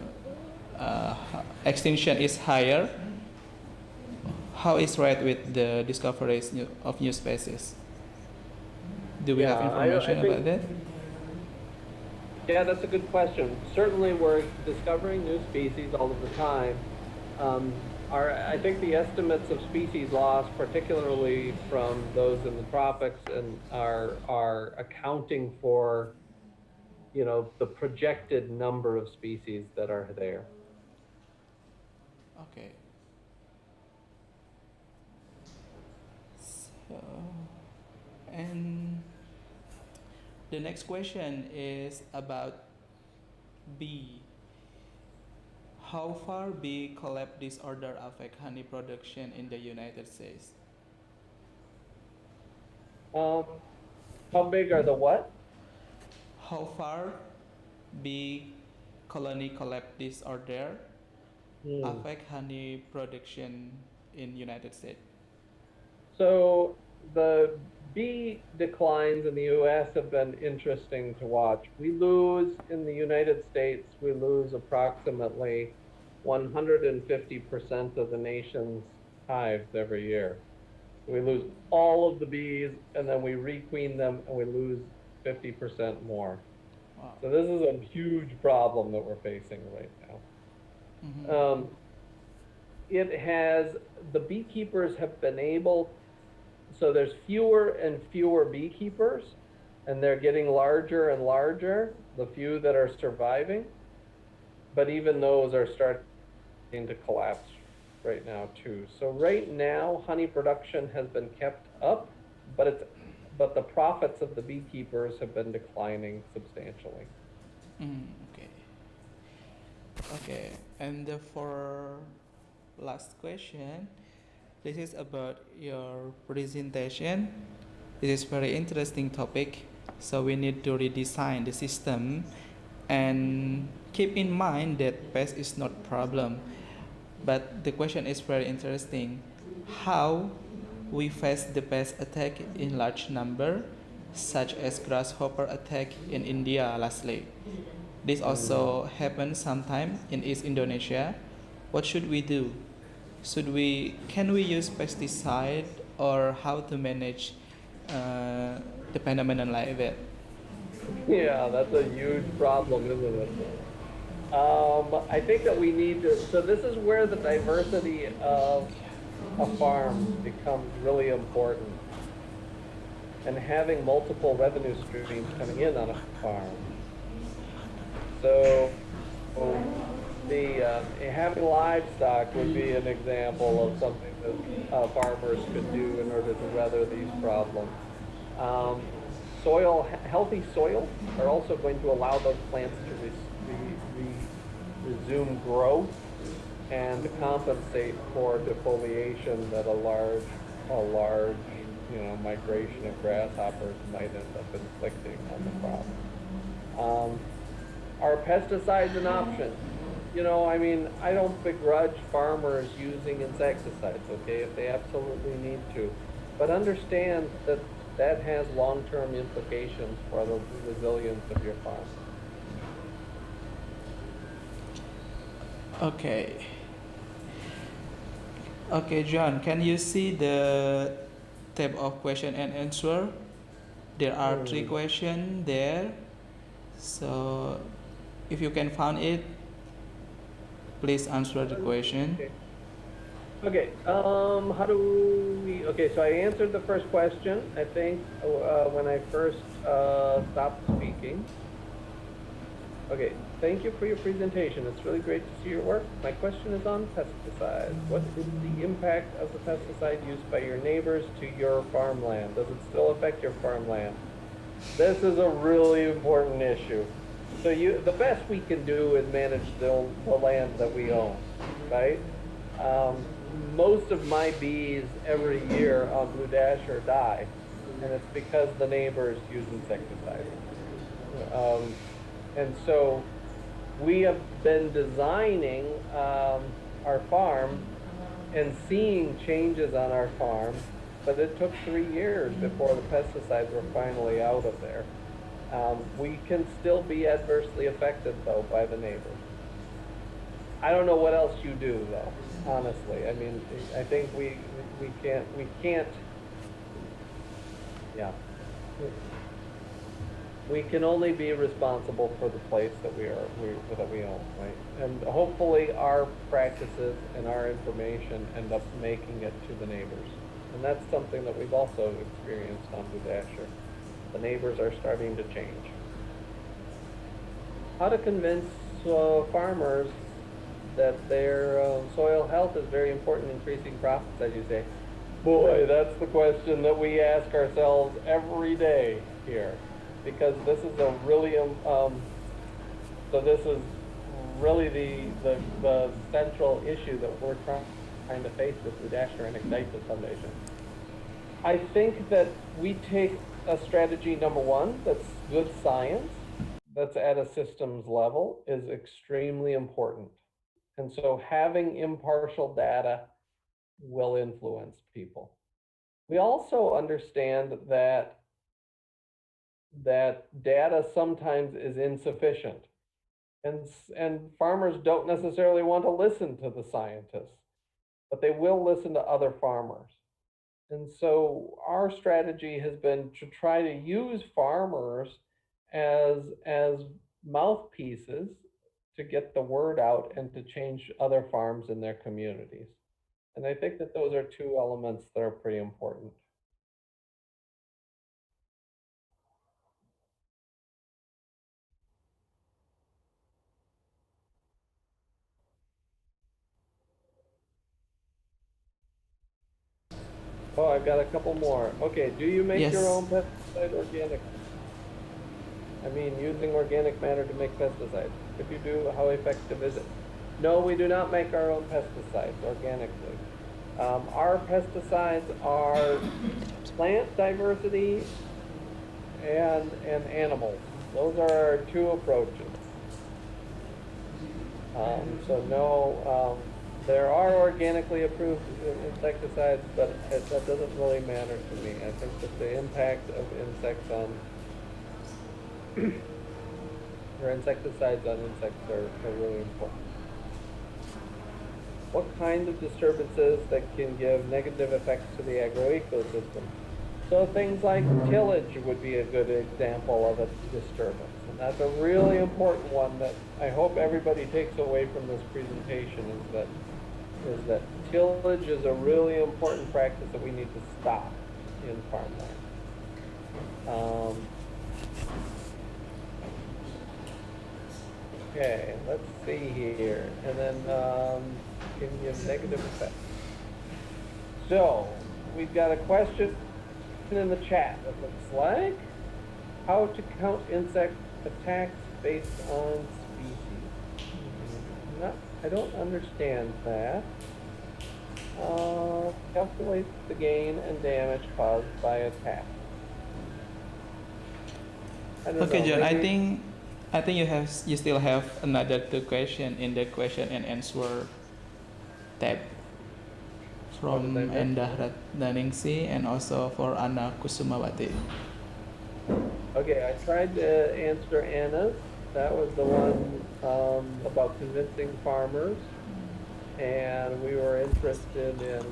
extinction is higher, how is right with the discoveries of new species? Do we have Yeah, I information think, about that? yeah, that's a good question. Certainly, we're discovering new species all of the time. I think the estimates of species loss, particularly from those in the tropics, and are accounting for, the projected number of species that are there. Okay. So, and the next question is about bee. How far bee collapse disorder affect honey production in the United States? Um, how big are the what? How far bee colony collapse disorder Hmm. affect honey production in United States? So the bee declines in the US have been interesting to watch. We lose in the United States, we lose approximately 150% of the nation's hives every year. So we lose all of the bees and then we requeen them and we lose 50% more. Wow. So this is a huge problem that we're facing right now. Mm-hmm. Um, it has, the beekeepers have been able, so there's fewer and fewer beekeepers, and they're getting larger and larger, the few that are surviving. But even those are starting to collapse right now too. So right now, honey production has been kept up, but the profits of the beekeepers have been declining substantially. Okay. Okay. And for last question, this is about your presentation. This is very interesting topic. So we need to redesign the system and keep in mind that pest is not problem. But the question is very interesting. How we face the pest attack in large number, such as grasshopper attack in India lastly. This also happens sometime in East Indonesia. What should we do? Can we use pesticide or how to manage the phenomenon like that? Yeah, that's a huge problem, isn't it? I think that we need to, so this is where the diversity of a farm becomes really important. And having multiple revenue streams coming in on a farm. So the having livestock would be an example of something that farmers could do in order to weather these problems. Um, healthy soils are also going to allow those plants to resume growth and to compensate for defoliation that a large migration of grasshoppers might end up inflicting on the crop. Are pesticides an option? I don't begrudge farmers using insecticides, okay, if they absolutely need to. But understand that that has long-term implications for the resilience of your farm. Okay. Okay, John, can you see the tab of question and answer? There are three questions there. So if you can find it, please answer the question. Okay. How do we? Okay, so I answered the first question, I think, when I first stopped speaking. Okay, thank you for your presentation. It's really great to see your work. My question is on pesticides. What is the impact of the pesticide used by your neighbors to your farmland? Does it still affect your farmland? This is a really important issue. So the best we can do is manage the land that we own, right? Most of my bees every year on Blue Dasher die, and it's because the neighbors use insecticides. And so we have been designing our farm and seeing changes on our farm, but it took 3 years before the pesticides were finally out of there. We can still be adversely affected, though, by the neighbors. I don't know what else you do, though, honestly. I mean, I think we can't, yeah. We can only be responsible for the place that we own, right? And hopefully our practices and our information end up making it to the neighbors. And that's something that we've also experienced on Blue Dasher. The neighbors are starting to change. How to convince farmers that their soil health is very important in increasing profits, as you say. Boy, that's the question that we ask ourselves every day here, because this is a really this is really the central issue that we're trying to face with Blue Dasher and Ignite the Foundation. I think that we take a strategy, number one, that's good science, that's at a systems level, is extremely important. And so having impartial data will influence people. We also understand that data sometimes is insufficient, and farmers don't necessarily want to listen to the scientists, but they will listen to other farmers. And so our strategy has been to try to use farmers as mouthpieces to get the word out and to change other farms in their communities. And I think that those are two elements that are pretty important. Oh, I've got a couple more. Okay, do you make your Yes. own pesticide organic? I mean, using organic matter to make pesticides. If you do, how effective is it? No, we do not make our own pesticides organically. Our pesticides are plant diversity and animals. Those are our two approaches. So no, there are organically approved insecticides, but that doesn't really matter to me. I think that the impact of insects on or insecticides on insects are really important. What kind of disturbances that can give negative effects to the agroecosystem? So things like tillage would be a good example of a disturbance. And that's a really important one that I hope everybody takes away from this presentation, is that tillage is a really important practice that we need to stop in farmland. Okay, let's see here. And then can give negative effects. So we've got a question in the chat that looks like how to count insect attacks based on species. I don't understand that. Calculate the gain and damage caused by attack. Okay, know, John. maybe... I think you still have another two questions in the question and answer tab from Endah Daningsi and also for Anna Kusumawati. Okay, I tried to answer Anna's. That was the one about convincing farmers, and we were interested in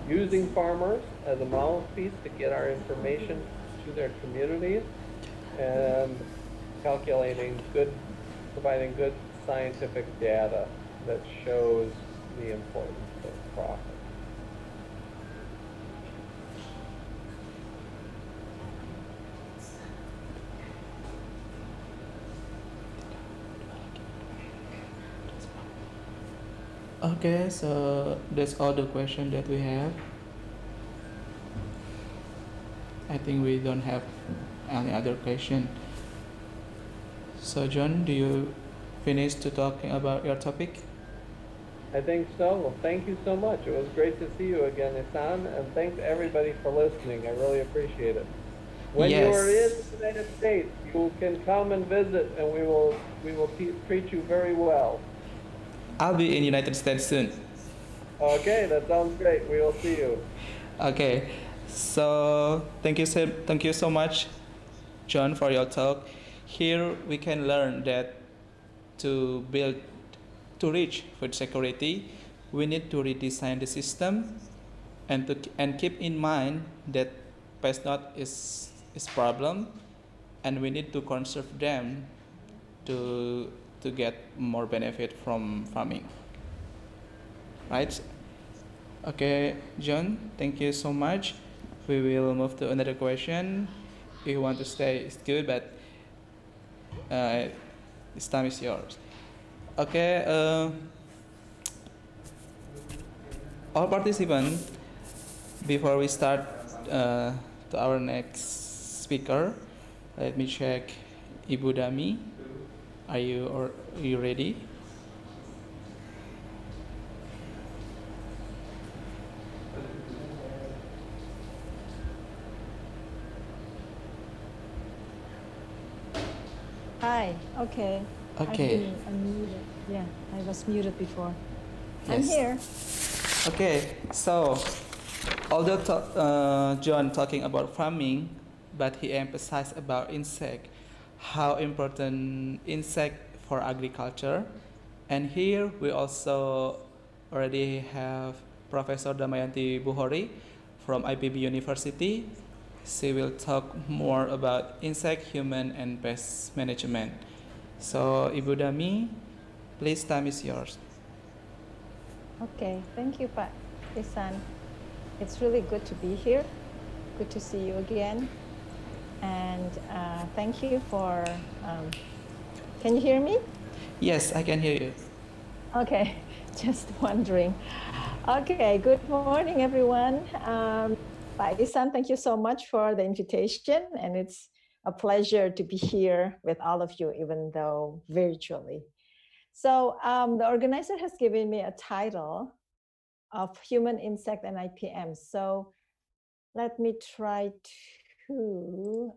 using farmers as a mouthpiece to get our information to their communities, and providing good scientific data that shows the importance of profit. Okay, so that's all the questions that we have. I think we don't have any other question. So John, do you finish to talking about your topic? I think so. Well, thank you so much. It was great to see you again, Isan, and thanks everybody for listening. I really appreciate it. When you are in Yes, the United States, you can come and visit, and we will treat you very well. I'll be in United States soon. Okay, that sounds great. We will see you. Okay, so thank you so much, John, for your talk. Here we can learn that to build to reach food security, we need to redesign the system and keep in mind that pest not is problem, and we need to conserve them to to get more benefit from farming. Right? Okay, John, thank you so much. We will move to another question. If you want to stay, it's good, but uh, this time is yours. Okay, all participants, before we start uh, to our next speaker, let me check Ibu Dami. Are you ready? Hi. Okay. I've Okay. been unmuted. Yeah, I was muted before. I'm Yes. here. Okay. So, although John talking about farming, but he emphasized about insect, how important insect for agriculture. And here we also already have Professor Damayanti Buhori from IPB University. She will talk more about insect, human, and pest management. So, Ibu Dami, please, time is yours. Okay. Thank you, Pak Isan. It's really good to be here. Good to see you again. And thank you for. Can you hear me? Yes, I can hear you. Okay. Just wondering. Okay. Good morning, everyone. Pak Isan, thank you so much for the invitation, and it's a pleasure to be here with all of you, even though virtually. So the organizer has given me a title of Human, Insect, and IPM. So let me try to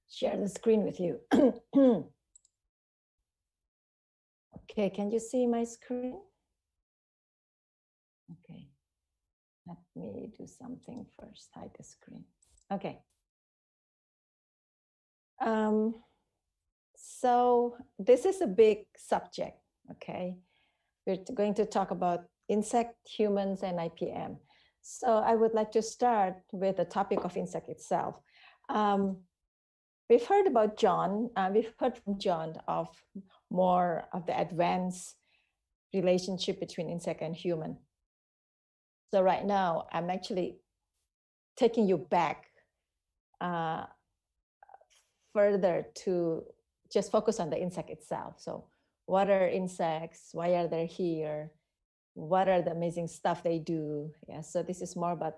share the screen with you. Okay, can you see my screen? Okay, let me do something first, hide the screen. Okay. So this is a big subject, okay? We're going to talk about insect, humans, and IPM. So I would like to start with the topic of insect itself. We've heard about John, we've heard from John of more of the advanced relationship between insect and human. So right now, I'm actually taking you back further to just focus on the insect itself. So what are insects? Why are they here? What are the amazing stuff they do? Yeah, so this is more about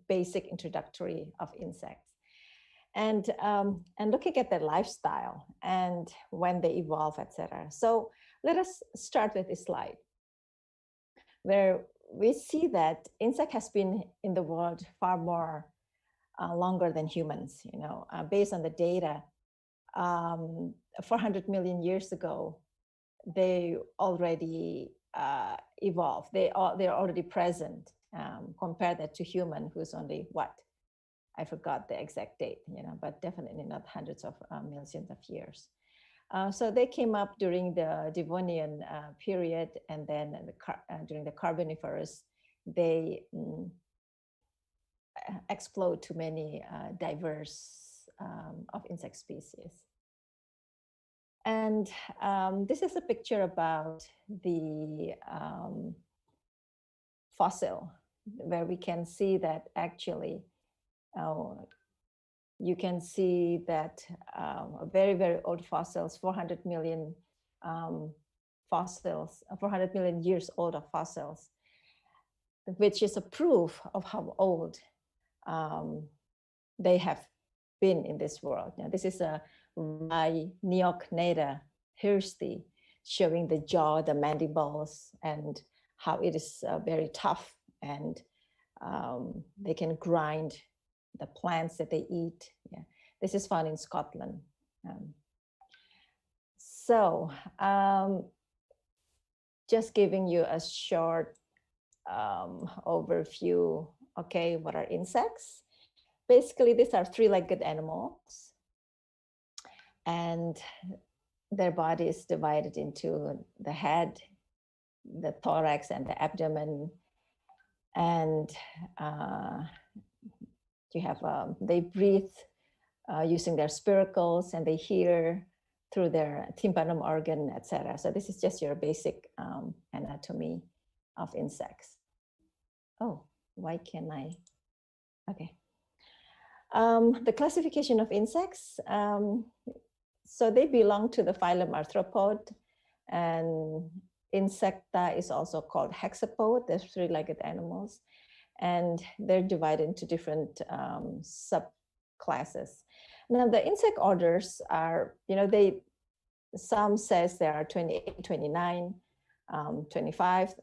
basic introductory of insects. And looking at their lifestyle and when they evolve, etc. So let us start with this slide, where we see that insect has been in the world far more longer than humans. You know, based on the data, 400 million years ago, they already evolved. They're already present. Compare that to human, who's only what? I forgot the exact date, you know, but definitely not hundreds of millions of years. So they came up during the Devonian period, and then during the Carboniferous, they explode to many diverse of insect species. And this is a picture about the fossil, where we can see that actually you can see that very, very old fossils, 400 million fossils, 400 million years old of fossils, which is a proof of how old they have been in this world. Now, this is a Neognata hirsti, showing the jaw, the mandibles, and how it is very tough, and they can grind the plants that they eat. Yeah. This is found in Scotland. Just giving you a short overview. Okay, what are insects? Basically, these are three-legged animals, and their body is divided into the head, the thorax, and the abdomen. And you have they breathe using their spiracles, and they hear through their tympanum organ, etc. So this is just your basic anatomy of insects. Oh, why can't I? Okay. The classification of insects. So they belong to the phylum Arthropod, and Insecta is also called hexapod. There's three-legged animals, and they're divided into different subclasses. Now, the insect orders are, some says there are 28, 29, 25,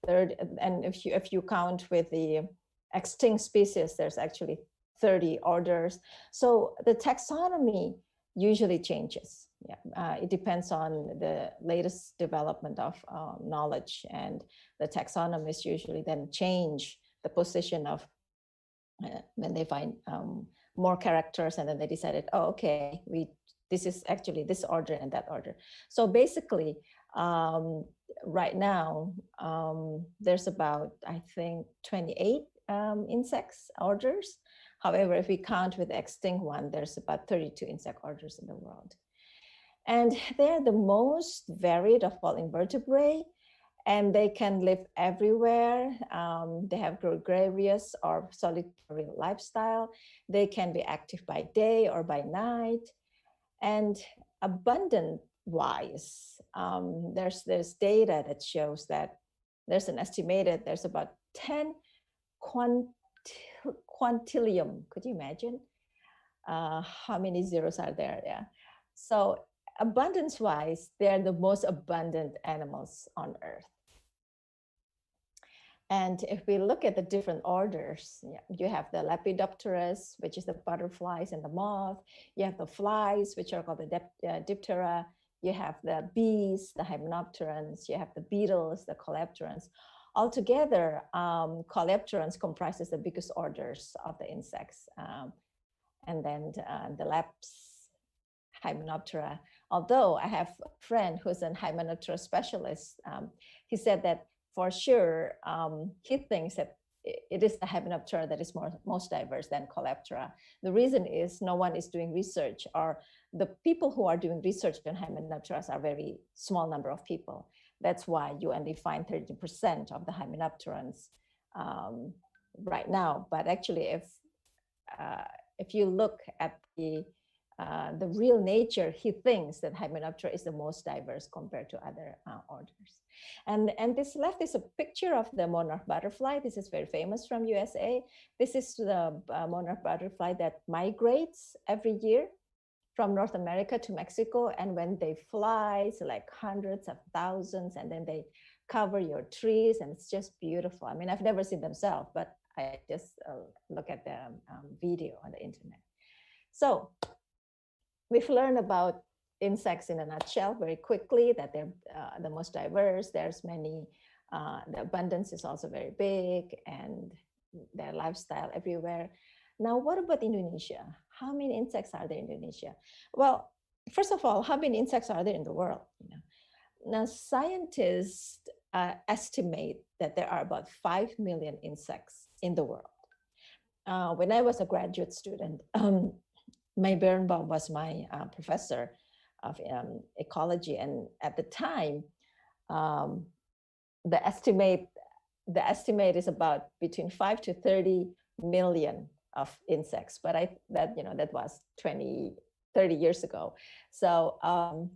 30, and if you count with the extinct species, there's actually 30 orders. So the taxonomy usually changes. Yeah. It depends on the latest development of knowledge, and the taxonomists usually then change the position of when they find more characters, and then they decided, oh, okay, this is actually this order and that order. So basically, right now, there's about, I think, 28 insects orders. However, if we count with the extinct one, there's about 32 insect orders in the world. And they're the most varied of all invertebrates, and they can live everywhere. They have gregarious or solitary lifestyle. They can be active by day or by night. And abundant-wise, there's data that shows that there's about 10 quintillion. Could you imagine how many zeros are there? Yeah. So abundance-wise, they're the most abundant animals on Earth. And if we look at the different orders, you have the Lepidopterus, which is the butterflies and the moth. You have the flies, which are called the Diptera. You have the bees, the Hymenopterans. You have the beetles, the Coleopterans. Altogether, Coleopterans comprises the biggest orders of the insects. And then the Leps, Hymenoptera. Although I have a friend who's a Hymenoptera specialist, he said that for sure, he thinks that it is the Hymenoptera that is most diverse than Coleoptera. The reason is no one is doing research, or the people who are doing research on Hymenopteras are very small number of people. That's why you only find 30% of the Hymenopterans right now. But actually, if you look at the real nature, he thinks that Hymenoptera is the most diverse compared to other orders. And this left is a picture of the monarch butterfly. This is very famous from USA. This is the monarch butterfly that migrates every year from North America to Mexico. And when they fly, it's like hundreds of thousands, and then they cover your trees, and it's just beautiful. I mean, I've never seen them myself, but I just look at the video on the internet. So we've learned about insects in a nutshell very quickly, that they're the most diverse. There's many, the abundance is also very big, and their lifestyle everywhere. Now, what about Indonesia? How many insects are there in Indonesia? Well, first of all, how many insects are there in the world? Now, scientists estimate that there are about 5 million insects in the world. When I was a graduate student, May Birnbaum was my professor of ecology, and at the time, the estimate is about between 5 to 30 million of insects. But that was 30 years ago. So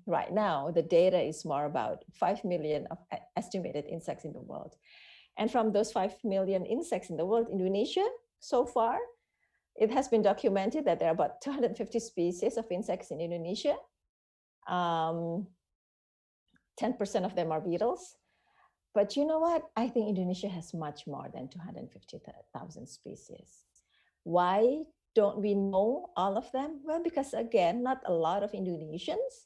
right now, the data is more about 5 million of estimated insects in the world. And from those 5 million insects in the world, Indonesia so far it has been documented that there are about 250 species of insects in Indonesia. 10% of them are beetles. But you know what? I think Indonesia has much more than 250,000 species. Why don't we know all of them? Well, because again, not a lot of Indonesians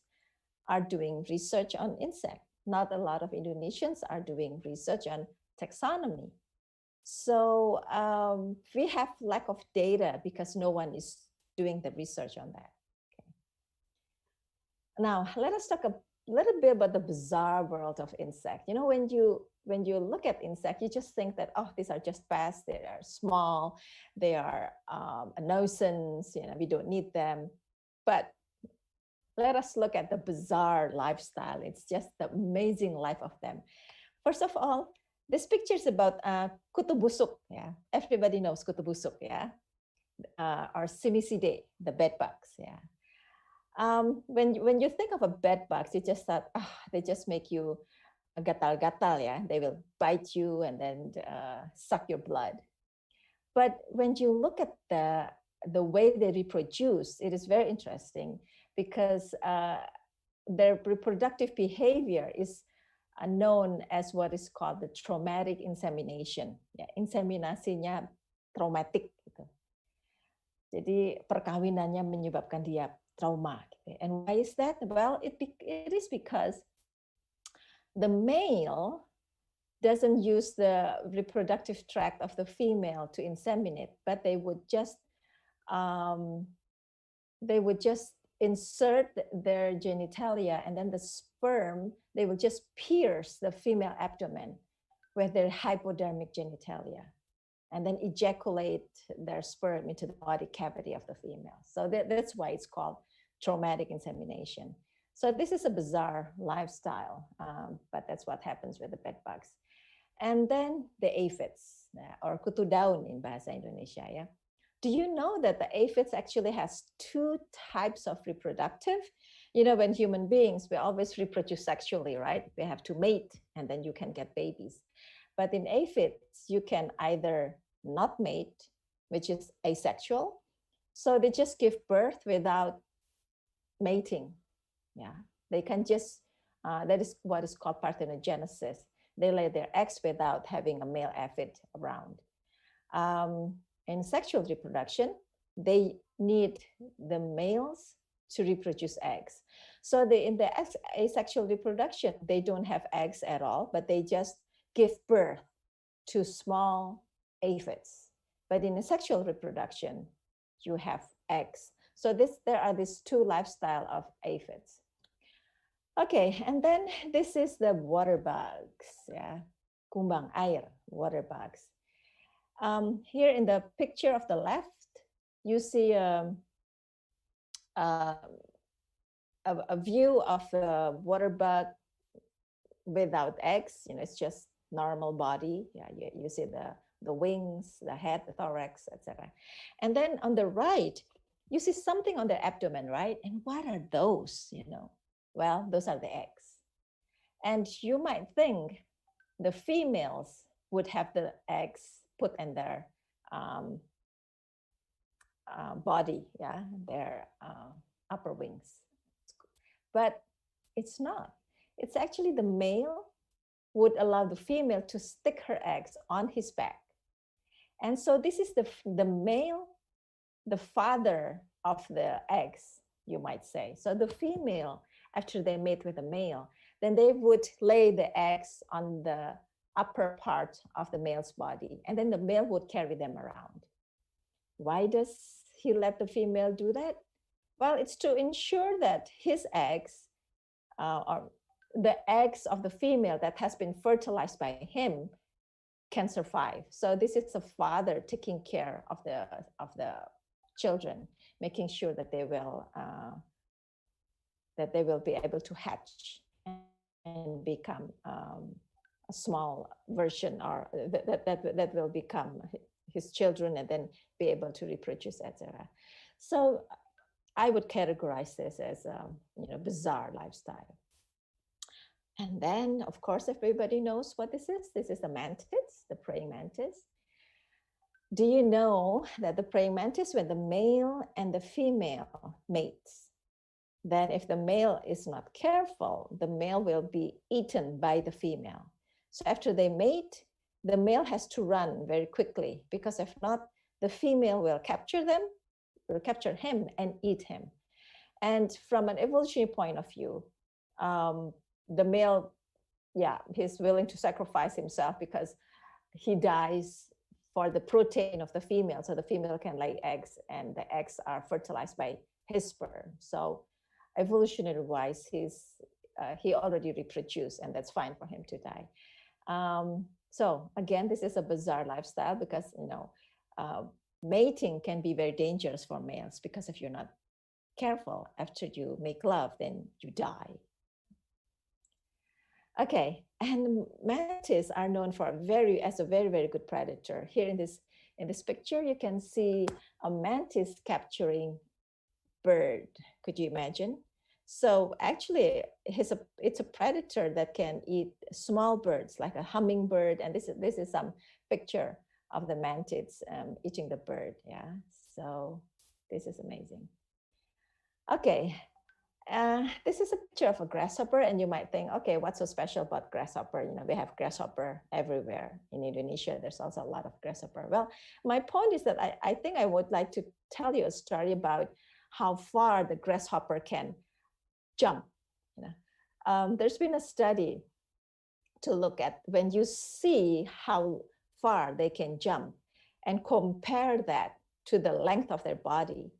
are doing research on insects. Not a lot of Indonesians are doing research on taxonomy. So we have lack of data because no one is doing the research on that. Okay. Now, let us talk a little bit about the bizarre world of insects. You know, when you look at insects, you just think that, oh, these are just pests. They are small. They are a nuisance. You know, we don't need them. But let us look at the bizarre lifestyle. It's just the amazing life of them. First of all, this picture is about kutu busuk. Yeah, everybody knows kutu busuk. Yeah, or Simicidae, the bed bugs. Yeah. When you think of a bed bugs, you just thought, they just make you gatal-gatal. Yeah, they will bite you and then suck your blood. But when you look at the way they reproduce, it is very interesting because their reproductive behavior is known as what is called the traumatic insemination. Ya, inseminasinya traumatik gitu. Jadi perkawinannya menyebabkan dia trauma. Gitu. And why is that? Well, it is because the male doesn't use the reproductive tract of the female to inseminate, but they would just insert their genitalia, and then the sperm, they will just pierce the female abdomen with their hypodermic genitalia, and then ejaculate their sperm into the body cavity of the female. So that's why it's called traumatic insemination. So this is a bizarre lifestyle, but that's what happens with the bed bugs. And then the aphids, or kutu daun in Bahasa Indonesia. Yeah. Do you know that the aphids actually has two types of reproductive? You know, when human beings, we always reproduce sexually, right? We have to mate and then you can get babies. But in aphids, you can either not mate, which is asexual. So they just give birth without mating. Yeah, they can just, that is what is called parthenogenesis. They lay their eggs without having a male aphid around. In sexual reproduction, they need the males to reproduce eggs. So in the asexual reproduction, they don't have eggs at all, but they just give birth to small aphids. But in the sexual reproduction, you have eggs. So there are these two lifestyles of aphids. Okay, and then this is the water bugs, yeah, kumbang air, water bugs. Here in the picture of the left, you see a view of the water bug without eggs. You know, it's just normal body. Yeah, you see the wings, the head, the thorax, etc. And then on the right, you see something on the abdomen, right? And what are those? You know, well, those are the eggs. And you might think the females would have the eggs put in their body, yeah, their upper wings. But it's not. It's actually the male would allow the female to stick her eggs on his back. And so this is the male, the father of the eggs, you might say. So the female, after they mate with the male, then they would lay the eggs on the upper part of the male's body, and then the male would carry them around. Why does he let the female do that? Well, it's to ensure that his eggs, or the eggs of the female that has been fertilized by him, can survive. So this is a father taking care of the children, making sure that they will be able to hatch and become a small version, or that will become his children and then be able to reproduce, etc. So I would categorize this as a bizarre lifestyle. And then, of course, everybody knows what this is. This is the mantis, the praying mantis. Do you know that the praying mantis, when the male and the female mates, then if the male is not careful, the male will be eaten by the female. So after they mate, the male has to run very quickly, because if not, the female will capture him and eat him. And from an evolutionary point of view, the male, he's willing to sacrifice himself because he dies for the protein of the female, so the female can lay eggs, and the eggs are fertilized by his sperm. So evolutionary wise, he already reproduced, and that's fine for him to die. So again, this is a bizarre lifestyle, because mating can be very dangerous for males, because if you're not careful, after you make love, then you die. Okay, and manatees are known for as a very, very good predator. Here in this picture, you can see a mantis capturing bird. Could you imagine? So actually, it's a predator that can eat small birds, like a hummingbird. And this is some picture of the mantis eating the bird. Yeah, so this is amazing. Okay, this is a picture of a grasshopper, and you might think, okay, what's so special about grasshopper? We have grasshopper everywhere in Indonesia. There's also a lot of grasshopper. Well, my point is that I think I would like to tell you a story about how far the grasshopper can jump. There's been a study to look at when you see how far they can jump and compare that to the length of their body.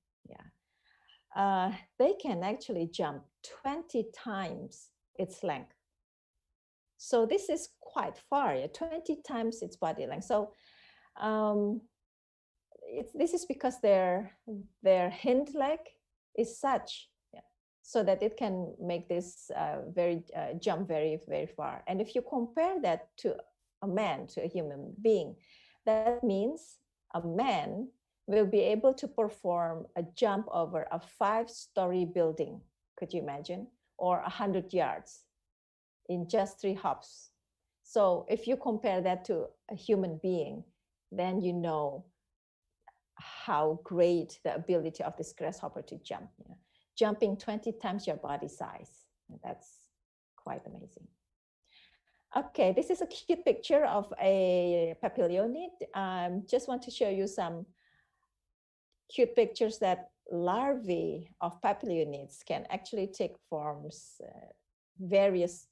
They can actually jump 20 times its length. So this is quite far, 20 times its body length. So this is because their hind leg is such, so that it can make this jump very, very far. And if you compare that to a man, to a human being, that means a man will be able to perform a jump over a 5-story building. Could you imagine? Or 100 yards in just 3 hops. So if you compare that to a human being, then you know how great the ability of this grasshopper to jump. Jumping 20 times your body size. That's quite amazing. Okay, this is a cute picture of a papilionid. Just want to show you some cute pictures that larvae of papilionids can actually take forms, various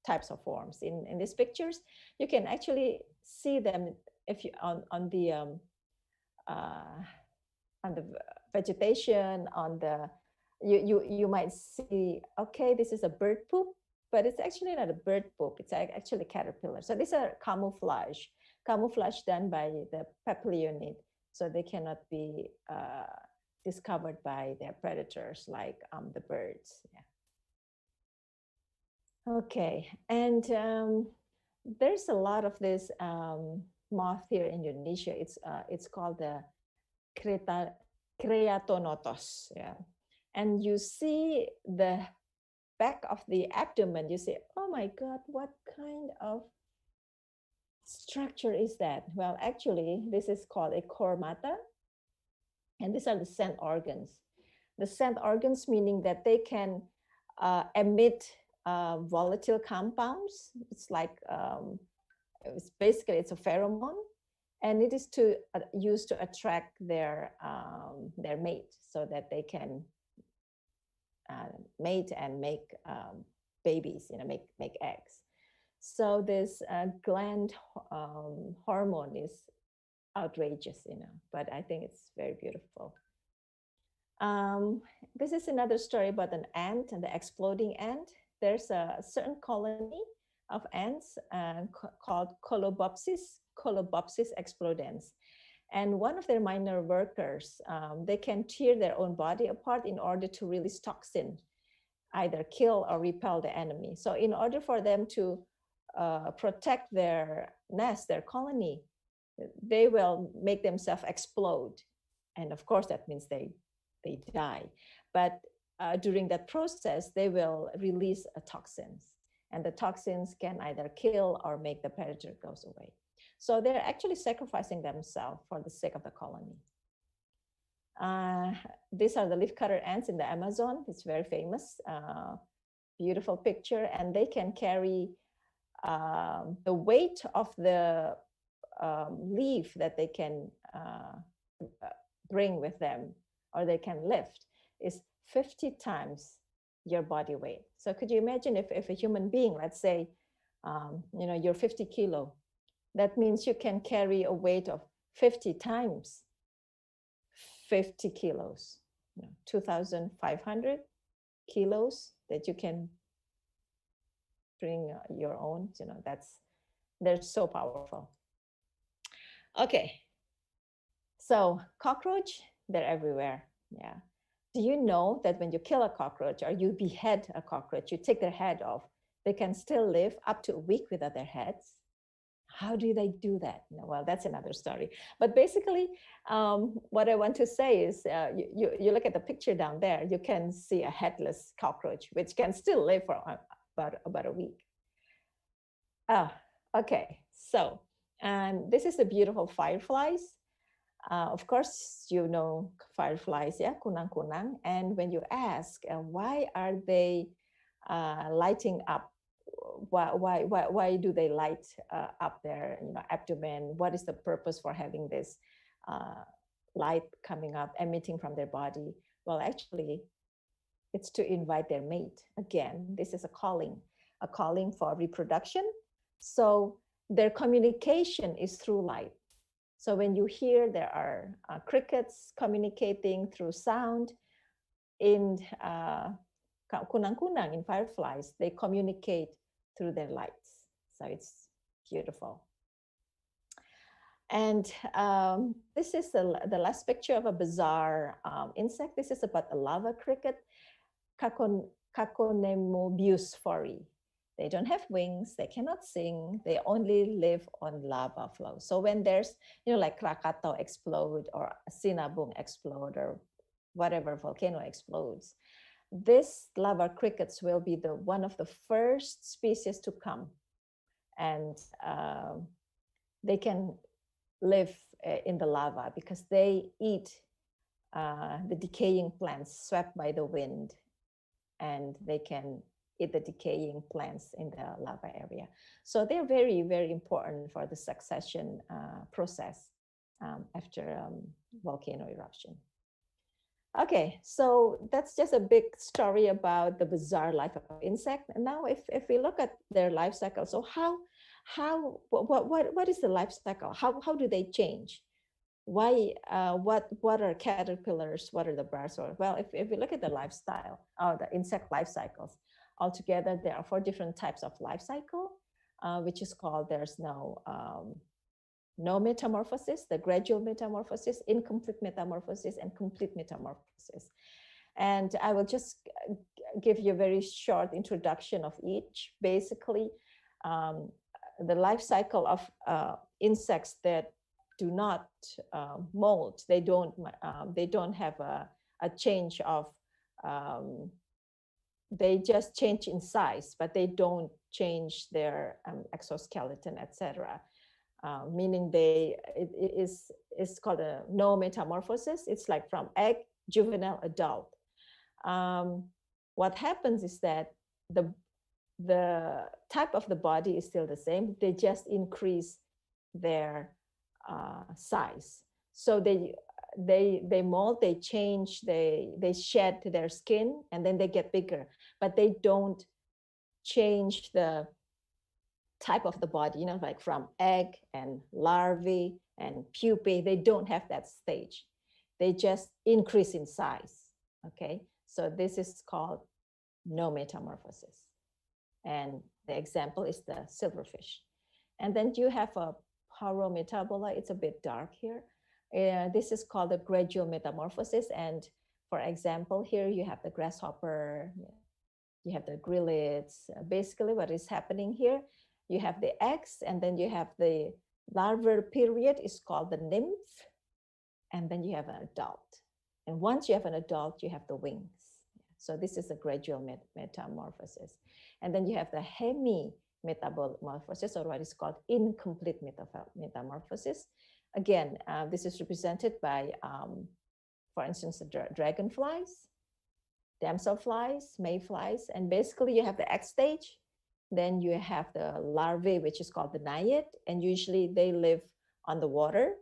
types of forms. In these pictures, you can actually see them if you on the vegetation, you might see, okay, this is a bird poop, but it's actually not a bird poop, it's actually caterpillar. So these are camouflage done by the papilionid, so they cannot be discovered by their predators like the birds. Okay, and there's a lot of this moth here in Indonesia. It's called the Creatonotos. And you see the back of the abdomen, you say, oh my God, what kind of structure is that? Well, actually, this is called a chormata, and these are the scent organs. The scent organs meaning that they can emit volatile compounds. It's like, it's a pheromone, and it is used to attract their mate, so that they can mate and make babies, make eggs. So this gland hormone is outrageous, but I think it's very beautiful. This is another story about an ant and the exploding ant. There's a certain colony of ants called Colobopsis explodens. And one of their minor workers, they can tear their own body apart in order to release toxin, either kill or repel the enemy. So in order for them to protect their nest, their colony, they will make themselves explode. And of course, that means they die. But during that process, they will release toxins. And the toxins can either kill or make the predator goes away. So they're actually sacrificing themselves for the sake of the colony. These are the leafcutter ants in the Amazon. It's very famous, beautiful picture, and they can carry the weight of the leaf that they can bring with them, or they can lift, is 50 times your body weight. So could you imagine if a human being, let's say, you're 50 kilo, that means you can carry a weight of 50 times 50 kilos, 2,500 kilos that you can bring your own, they're so powerful. Okay, so cockroach, they're everywhere. Yeah. Do you know that when you kill a cockroach or you behead a cockroach, you take their head off, they can still live up to a week without their heads? How do they do that? Well, that's another story. But basically, what I want to say is you look at the picture down there, you can see a headless cockroach, which can still live for about a week. Okay, so this is the beautiful fireflies. Of course, you know fireflies, yeah, kunang-kunang. And when you ask, why are they lighting up? Why do they light up their abdomen? What is the purpose for having this light coming up, emitting from their body? Well, actually, it's to invite their mate. Again, this is a calling for reproduction. So their communication is through light. So when you hear there are crickets communicating through sound, in kunang-kunang, in fireflies, they communicate through their lights. So it's beautiful. And this is the last picture of a bizarre insect. This is about a lava cricket, Caconemobius fori. They don't have wings, they cannot sing, they only live on lava flows. So when there's, like Krakatau explode or Sinabung explode or whatever volcano explodes, this lava crickets will be one of the first species to come. And they can live in the lava because they eat the decaying plants swept by the wind, and they can eat the decaying plants in the lava area. So they're very, very important for the succession process after volcano eruption. Okay, so that's just a big story about the bizarre life of insect. And now if we look at their life cycle, so what is the life cycle? How do they change? Why, what are caterpillars? What are the brachiosaurs? Well, if we look at the lifestyle, or the insect life cycles, altogether, there are 4 different types of life cycle, which is called, there's no metamorphosis, the gradual metamorphosis, incomplete metamorphosis, and complete metamorphosis. And I will just give you a very short introduction of each. Basically, the life cycle of insects that do not molt, they don't have a change of, they just change in size, but they don't change their exoskeleton, etc. Meaning it's called a no metamorphosis. It's like from egg, juvenile, adult. What happens is that the type of the body is still the same. They just increase their size. So they molt, they change, they shed their skin, and then they get bigger, but they don't change the type of the body, like from egg and larvae and pupae. They don't have that stage. They just increase in size. Okay, so this is called no metamorphosis. And the example is the silverfish. And then you have a Paurometabola. It's a bit dark here. This is called the gradual metamorphosis. And for example, here you have the grasshopper, you have the grillets. Basically what is happening here, you have the eggs, and then you have the larval period is called the nymph, and then you have an adult. And once you have an adult, you have the wings. So this is a gradual metamorphosis. And then you have the metamorphosis, or what is called incomplete metamorphosis. Again, this is represented by, for instance, the dragonflies, damselflies, mayflies, and basically you have the egg stage, then you have the larvae, which is called the naiad, and usually they live on the water,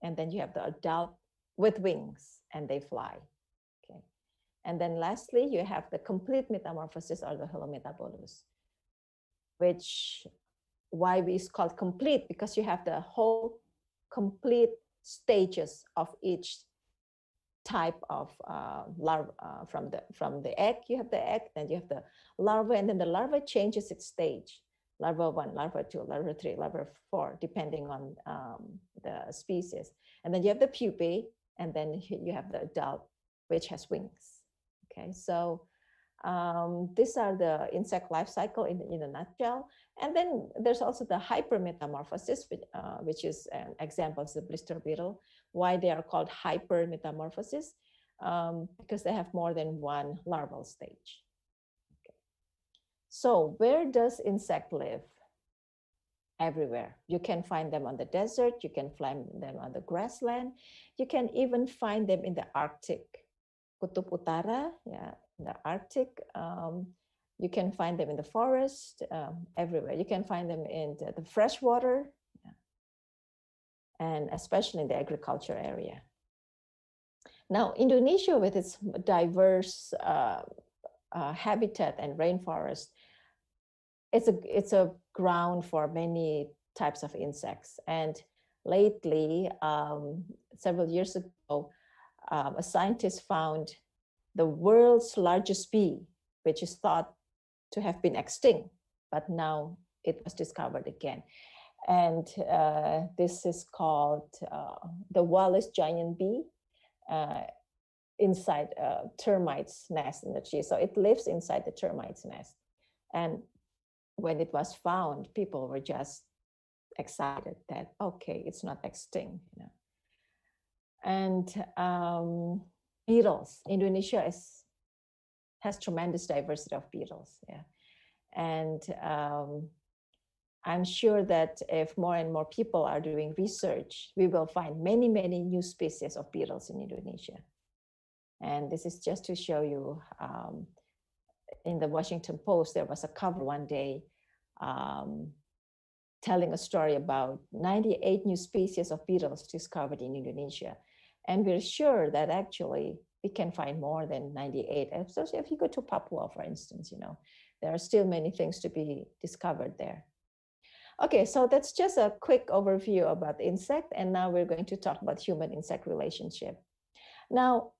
and then you have the adult with wings, and they fly. Okay, and then lastly, you have the complete metamorphosis, or the holometabolous, which why is called complete, because you have the whole complete stages of each type of larva. From the egg, you have the egg, then you have the larva, and then the larva changes its stage. Larva 1, larva 2, larva 3, larva 4, depending on the species. And then you have the pupae, and then you have the adult, which has wings. Okay, so these are the insect life cycle in a nutshell. And then there's also the hypermetamorphosis, which is an example of the blister beetle. Why they are called hypermetamorphosis? Because they have more than one larval stage. Okay. So where does insect live? Everywhere. You can find them on the desert, you can find them on the grassland, you can even find them in the Arctic. Kutub Utara, yeah, in the Arctic. You can find them in the forest, everywhere. You can find them in the fresh water, yeah, and especially in the agriculture area. Now, Indonesia, with its diverse habitat and rainforest, it's a ground for many types of insects. And lately, several years ago, a scientist found the world's largest bee, which is thought to have been extinct, but now it was discovered again. And this is called the Wallace giant bee, inside a termite's nest in the tree. So it lives inside the termite's nest. And when it was found, people were just excited that, okay, it's not extinct, you know. And beetles, Indonesia has tremendous diversity of beetles, yeah. And I'm sure that if more and more people are doing research, we will find many, many new species of beetles in Indonesia. And this is just to show you, in the Washington Post, there was a cover one day telling a story about 98 new species of beetles discovered in Indonesia. And we're sure that actually we can find more than 98. Especially if you go to Papua, for instance, you know, there are still many things to be discovered there. Okay, so that's just a quick overview about insect. And now we're going to talk about human-insect relationship. Now,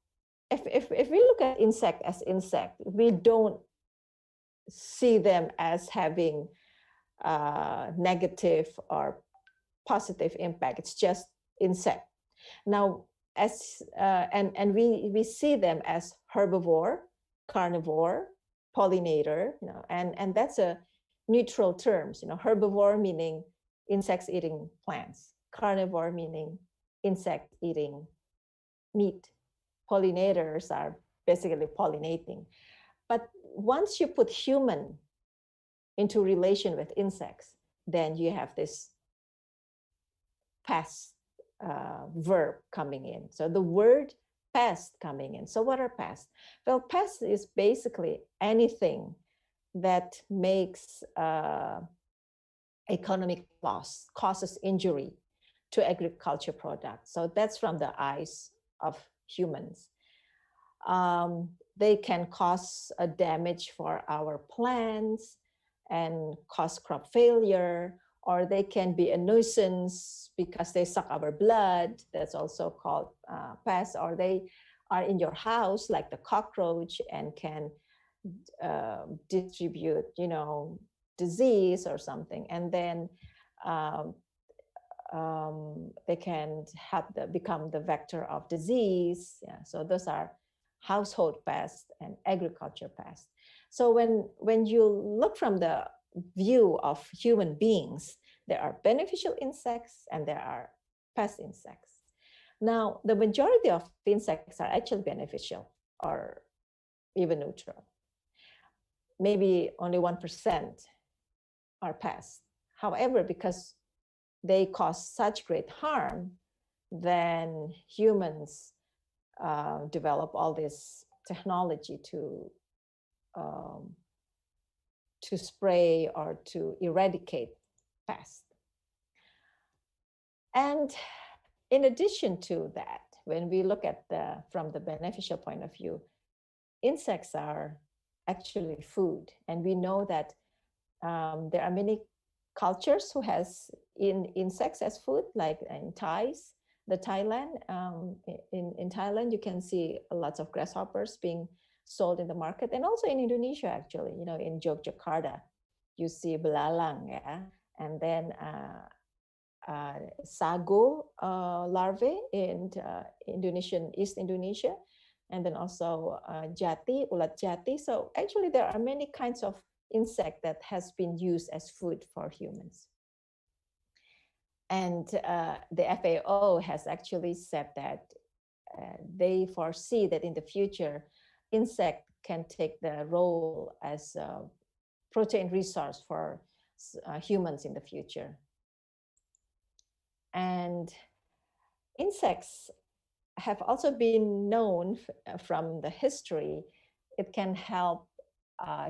if we look at insect as insect, we don't see them as having negative or positive impact. It's just insect. Now, and we see them as herbivore, carnivore, pollinator, you know, and that's a neutral terms, you know, herbivore meaning insects eating plants, carnivore meaning insect eating meat. Pollinators are basically pollinating. But once you put human into relation with insects, then you have this past verb coming in. So the word pest coming in. So what are pests? Well, pest is basically anything that makes economic loss, causes injury to agriculture products. So that's from the eyes of humans. They can cause a damage for our plants and cause crop failure, or they can be a nuisance because they suck our blood. That's also called pests. Or they are in your house, like the cockroach, and can distribute, you know, disease or something. And then they can become the vector of disease. Yeah, so those are household pests and agriculture pests. So when you look from the view of human beings, there are beneficial insects and there are pest insects. Now, the majority of insects are actually beneficial or even neutral. Maybe only 1% are pests. However, because they cause such great harm, then humans develop all this technology to spray or to eradicate pests. And in addition to that, when we look at from the beneficial point of view, insects are actually food. And we know that there are many cultures who has insects as food, like in Thailand. In Thailand, you can see lots of grasshoppers being sold in the market, and also in Indonesia, actually, in Yogyakarta, you see belalang, yeah, and then sago larvae in East Indonesia, and then also jati, ulat jati. So actually, there are many kinds of insect that has been used as food for humans. And the FAO has actually said that they foresee that in the future, insect can take the role as a protein resource for humans in the future. And insects have also been known from the history. It can help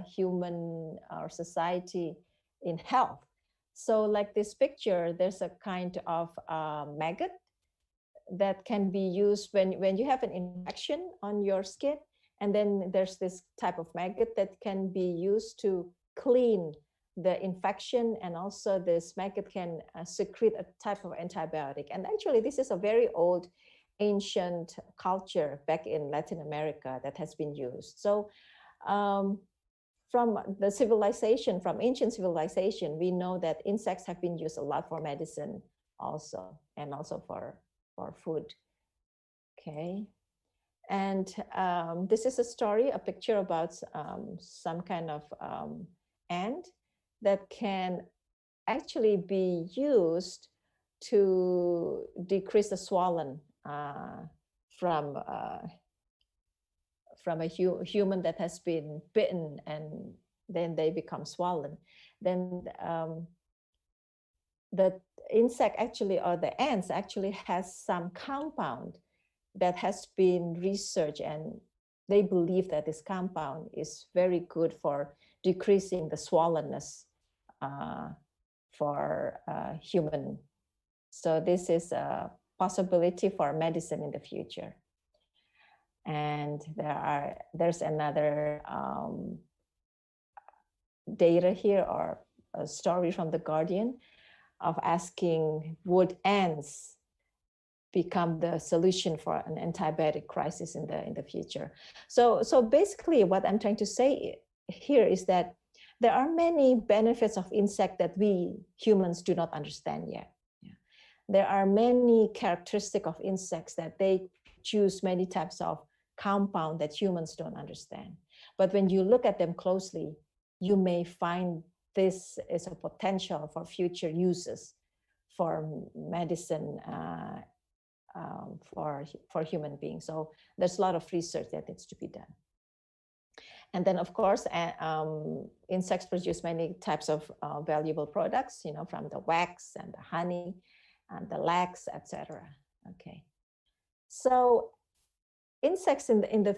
human or society in health. So like this picture, there's a kind of maggot that can be used when you have an infection on your skin. And then there's this type of maggot that can be used to clean the infection, and also this maggot can secrete a type of antibiotic. And actually, this is a very old, ancient culture back in Latin America that has been used. So from the civilization, from ancient civilization, we know that insects have been used a lot for medicine also, and also for food. Okay. And this is a story, a picture about some kind of ant that can actually be used to decrease the swollen from a human that has been bitten, and then they become swollen. Then the insect actually, or the ants actually, has some compound that has been researched, and they believe that this compound is very good for decreasing the swollenness for human. So this is a possibility for medicine in the future. And there's another data here, or a story from The Guardian, of asking, would ants become the solution for an antibiotic crisis in the future? So basically what I'm trying to say here is that there are many benefits of insect that we humans do not understand yet. Yeah. There are many characteristics of insects that they choose many types of compound that humans don't understand. But when you look at them closely, you may find this is a potential for future uses for medicine for human beings. So there's a lot of research that needs to be done. And then, of course, insects produce many types of valuable products, from the wax and the honey and the lax, etc. Okay, so insects in the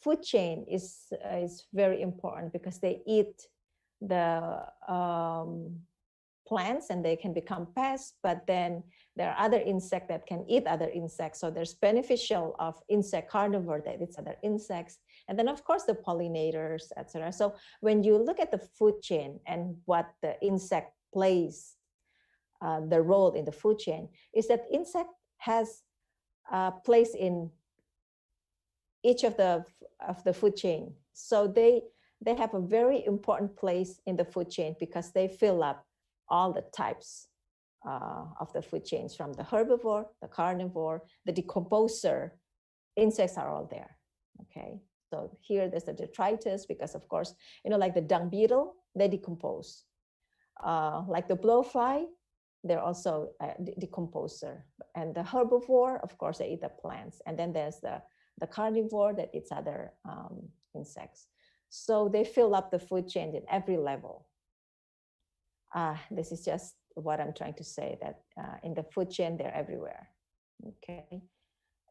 food chain is very important because they eat the plants and they can become pests, but then there are other insects that can eat other insects. So there's beneficial of insect carnivore that eats other insects. And then of course the pollinators, etc. So when you look at the food chain and what the insect plays, the role in the food chain, is that insect has a place in each of the food chain. So they have a very important place in the food chain because they fill up all the types of the food chains, from the herbivore, the carnivore, the decomposer. Insects are all there. Okay, so here there's the detritus because, of course, like the dung beetle, they decompose. Like the blowfly, they're also a decomposer. And the herbivore, of course, they eat the plants. And then there's the carnivore that eats other insects. So they fill up the food chain at every level. This is just what I'm trying to say, that in the food chain, they're everywhere. Okay.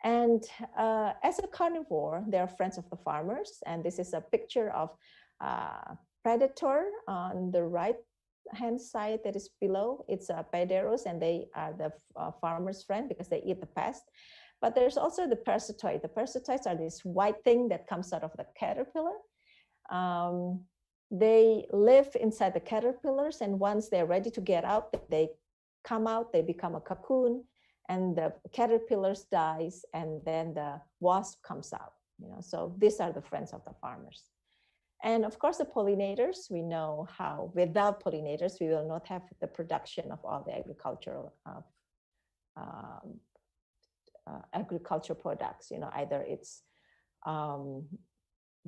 And as a carnivore, they're friends of the farmers. And this is a picture of predator on the right-hand side that is below. It's paederos, and they are the farmer's friend because they eat the pest. But there's also the parasitoid. The parasitoids are this white thing that comes out of the caterpillar. They live inside the caterpillars, and once they're ready to get out, they come out, they become a cocoon, and the caterpillars dies, and then the wasp comes out. So these are the friends of the farmers. And of course, the pollinators, we know how without pollinators, we will not have the production of all the agricultural products. Either it's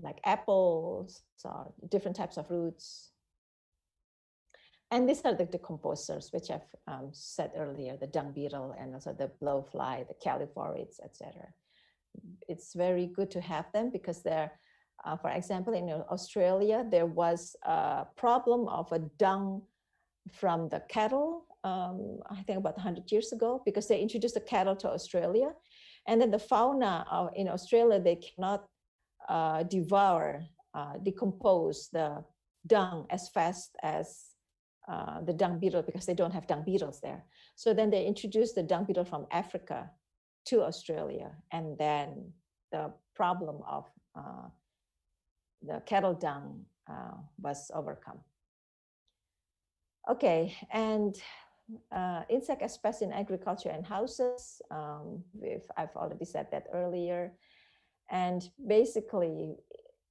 like apples or different types of fruits. And these are the decomposers, which I've said earlier, the dung beetle and also the blowfly, the calliphorids, etc. It's very good to have them because they're, for example, in Australia, there was a problem of a dung from the cattle, I think about 100 years ago, because they introduced the cattle to Australia. And then the fauna in Australia, they cannot decompose the dung as fast as the dung beetle because they don't have dung beetles there. So then they introduced the dung beetle from Africa to Australia, and then the problem of the cattle dung was overcome. Okay, and insect as pests in agriculture and houses. I've already said that earlier. And basically,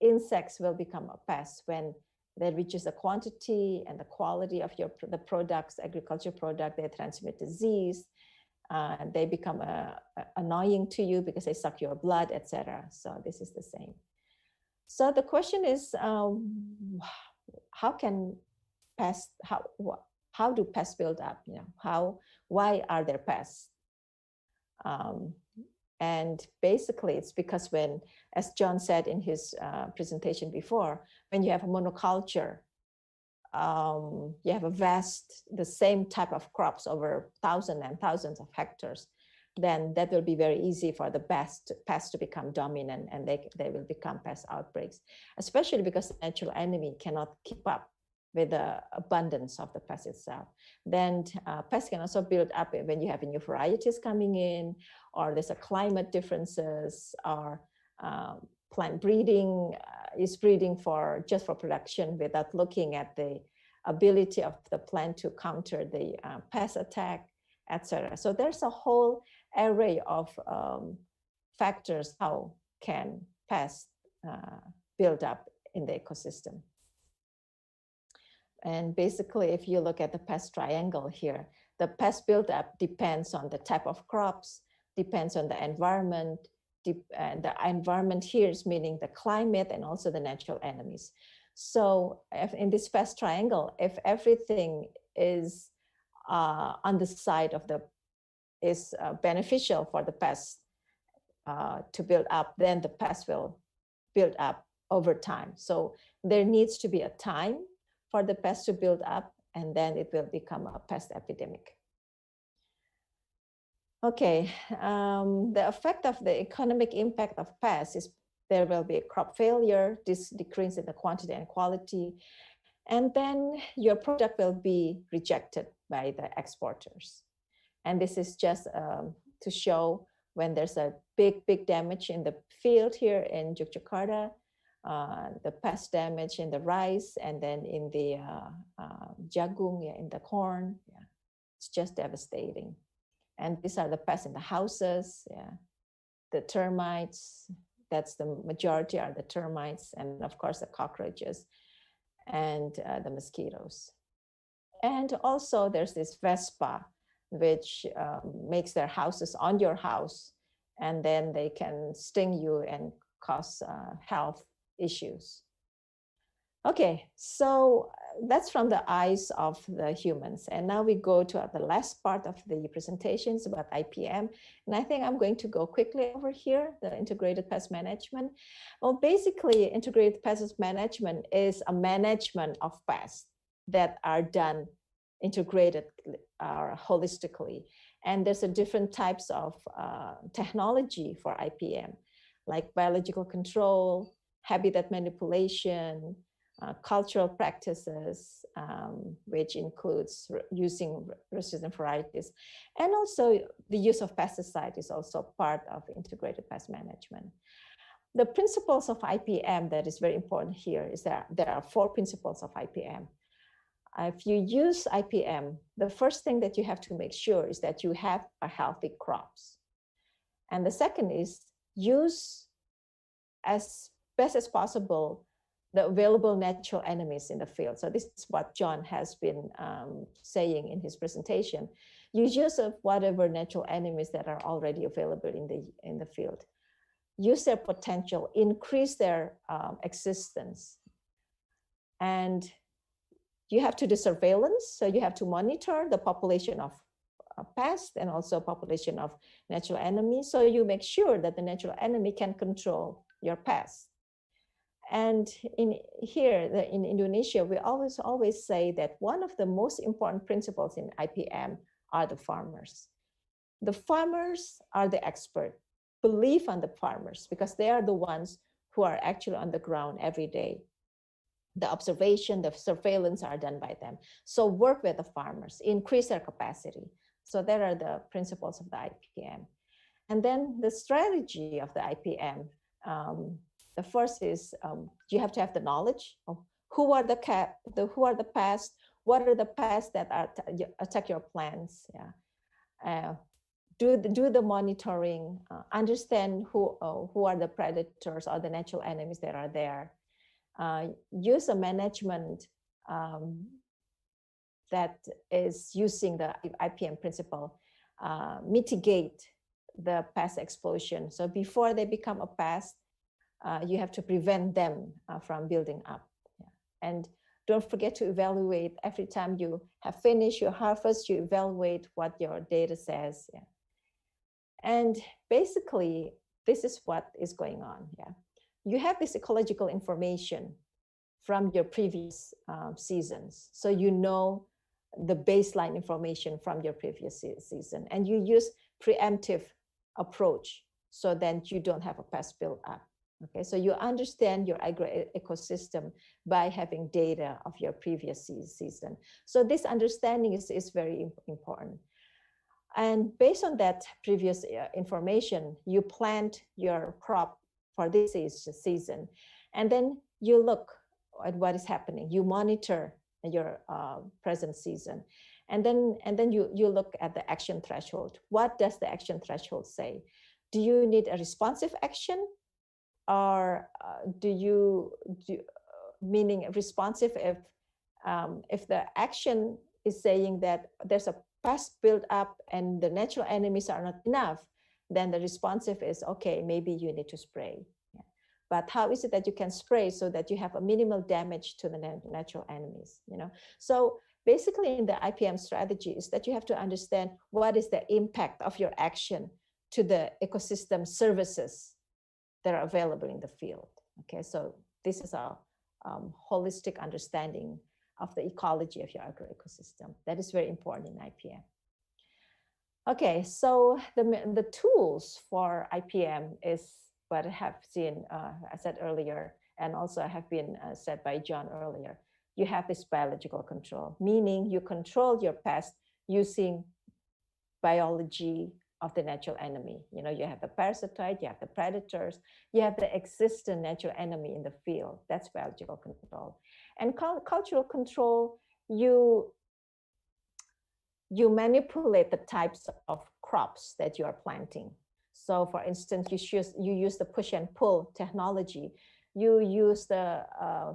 insects will become a pest when they reaches the quantity and the quality of the products, agriculture product. They transmit disease. They become annoying to you because they suck your blood, etc. So this is the same. So the question is, how can pests? How do pests build up? Why are there pests? And basically, it's because when, as John said in his presentation before, when you have a monoculture, you have the same type of crops over thousands and thousands of hectares, then that will be very easy for the pests to become dominant, and they will become pest outbreaks, especially because the natural enemy cannot keep up with the abundance of the pest itself. Then pests can also build up when you have new varieties coming in, or there's a climate differences, or plant breeding is breeding just for production without looking at the ability of the plant to counter the pest attack, etc. So there's a whole array of factors how can pests build up in the ecosystem. And basically, if you look at the pest triangle here, the pest buildup depends on the type of crops, depends on the environment. The environment here is meaning the climate and also the natural enemies. So if in this pest triangle, if everything is on the side of is beneficial for the pest to build up, then the pest will build up over time. So there needs to be a time for the pest to build up, and then it will become a pest epidemic. Okay, the effect of the economic impact of pests is there will be a crop failure, this decrease in the quantity and quality, and then your product will be rejected by the exporters. And this is just to show when there's a big damage in the field here in Yogyakarta, the pest damage in the rice, and then in the jagung, in the corn. It's just devastating. And these are the pests in the houses. The termites, that's the majority are the termites, and of course the cockroaches and the mosquitoes. And also there's this Vespa, which makes their houses on your house, and then they can sting you and cause health issues. Okay, so that's from the eyes of the humans. And now we go to the last part of the presentations about IPM. And I think I'm going to go quickly over here, the integrated pest management. Well, basically, integrated pest management is a management of pests that are done integrated or holistically. And there's a different types of technology for IPM, like biological control, habitat manipulation, cultural practices, which includes using resistant varieties. And also the use of pesticide is also part of integrated pest management. The principles of IPM that is very important here is that there are 4 principles of IPM. If you use IPM, the first thing that you have to make sure is that you have a healthy crops. And the second is use as best as possible the available natural enemies in the field. So this is what John has been saying in his presentation. Use use of whatever natural enemies that are already available in the field. Use their potential, increase their existence. And you have to do surveillance. So you have to monitor the population of pests and also population of natural enemies. So you make sure that the natural enemy can control your pests. And in Indonesia, we always say that one of the most important principles in IPM are the farmers. The farmers are the expert. Believe on the farmers because they are the ones who are actually on the ground every day. The observation, the surveillance are done by them. So work with the farmers, increase their capacity. So there are the principles of the IPM. And then the strategy of the IPM. The first is you have to have the knowledge of who are the pests, what are the pests that attack your plants. Yeah. Do the monitoring, understand who are the predators or the natural enemies that are there. Use a management that is using the IPM principle, mitigate the pest explosion. So before they become a pest, you have to prevent them from building up. Yeah. And don't forget to evaluate every time you have finished your harvest, you evaluate what your data says. Yeah. And basically, this is what is going on. Yeah. You have this ecological information from your previous seasons. So you know the baseline information from your previous season. And you use preemptive approach so that you don't have a pest build up. Okay, so you understand your ecosystem by having data of your previous season. So this understanding is very important. And based on that previous information, you plant your crop for this season. And then you look at what is happening. You monitor your present season. And then you look at the action threshold. What does the action threshold say? Do you need a responsive action? Or meaning responsive if the action is saying that there's a pest build up and the natural enemies are not enough, then the responsive is, okay, maybe you need to spray. Yeah. But how is it that you can spray so that you have a minimal damage to the natural enemies? You know, so basically in the IPM strategy is that you have to understand what is the impact of your action to the ecosystem services that are available in the field. Okay, so this is a holistic understanding of the ecology of your agroecosystem. That is very important in IPM. Okay, so the tools for IPM is what I have seen, I said earlier, and also have been said by John earlier. You have this biological control, meaning you control your pest using biology of the natural enemy. You know, you have the parasitoid, you have the predators, you have the existing natural enemy in the field. That's biological control. And cultural control, you manipulate the types of crops that you are planting. So for instance, you use the push and pull technology. You use the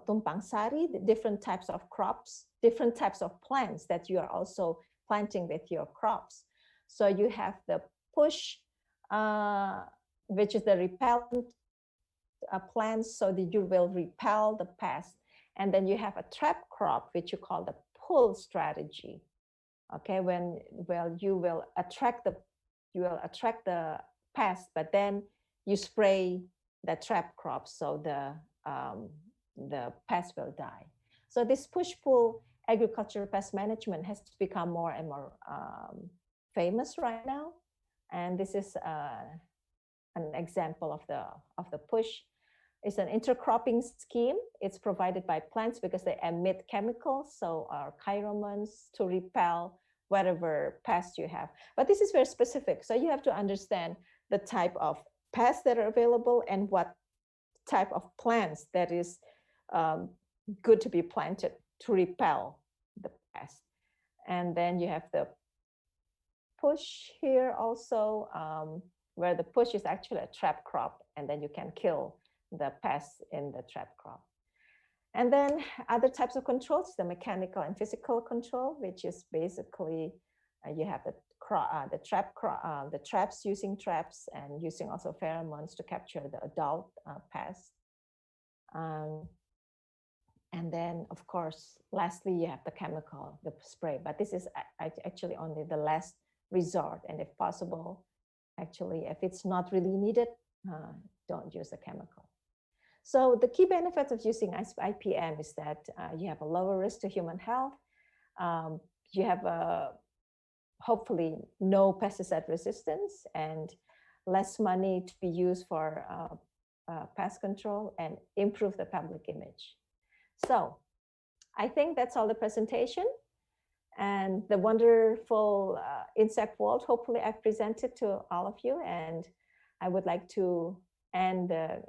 tumpang sari, the different types of crops, different types of plants that you are also planting with your crops. So you have the push, which is the repellent plants, so that you will repel the pest. And then you have a trap crop, which you call the pull strategy. Okay, you will attract the pest, but then you spray the trap crop so the pest will die. So this push pull agricultural pest management has become more and more famous right now. And this is an example of the push. It's an intercropping scheme. It's provided by plants because they emit chemicals, so are pheromones to repel whatever pest you have. But this is very specific, so you have to understand the type of pests that are available and what type of plants that is good to be planted to repel the pest. And then you have the push here also, where the push is actually a trap crop, and then you can kill the pests in the trap crop. And then other types of controls, the mechanical and physical control, which is basically you have the traps, using traps and using also pheromones to capture the adult pests. And then, of course, lastly, you have the chemical, the spray, but this is actually only the last resort. And if possible, actually, if it's not really needed, don't use a chemical. So the key benefits of using IPM is that you have a lower risk to human health. You have hopefully no pesticide resistance and less money to be used for pest control and improve the public image. So I think that's all the presentation and the wonderful insect world. Hopefully I've presented to all of you, and I would like to end the